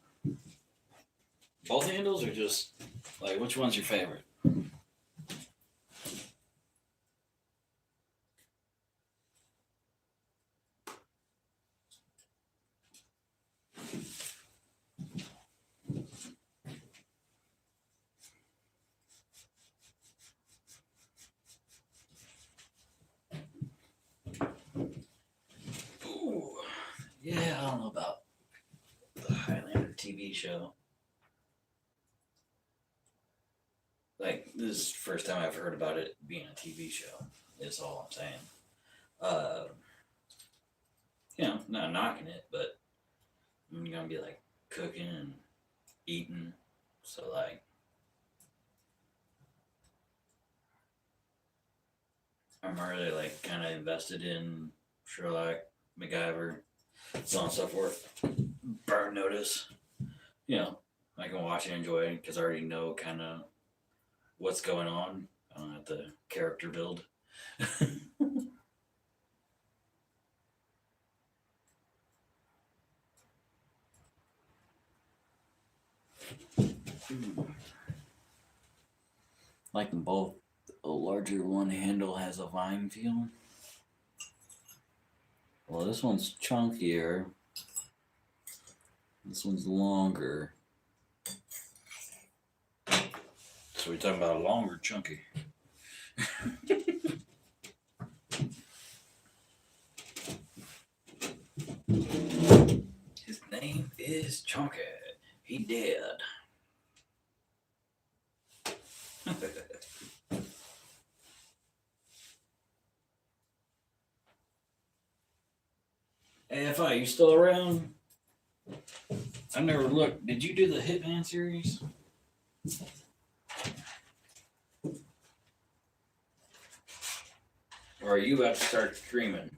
Both handles or just like which one's your favorite? Ooh. Yeah, I don't know about the Highlander TV show. Like, this is the first time I've heard about it being a TV show. That's all I'm saying. Uh, not knocking it, but I'm gonna be like cooking and eating. So like, I'm already like kind of invested in Sherlock, MacGyver, so on and so forth. Burn Notice. I can watch and enjoy it because I already know kind of what's going on. I don't have to character build. Like them both. A larger one handle has a vine feel. Well, this one's chunkier. This one's longer. So we're talking about a longer chunky. His name is Chunky. He dead. AFI, you still around? I never looked. Did you do the Hitman series? Or are you about to start streaming?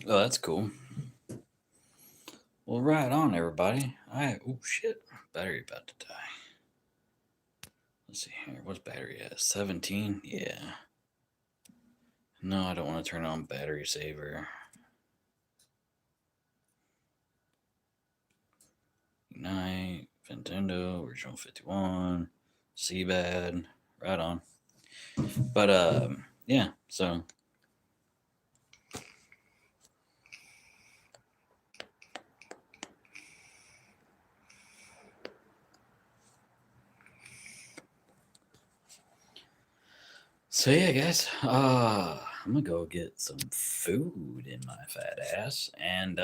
Oh, that's cool. Well, right on, everybody. Oh shit, battery about to die. Let's see here. What's battery at? 17? Yeah. No, I don't want to turn on battery saver. Ignite, Nintendo, original 51, Seabad, Right on. But yeah, so yeah, guys. I'm gonna go get some food in my fat ass, and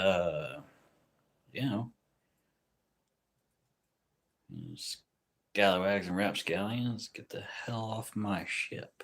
you know, scallywags and rapscallions, get the hell off my ship.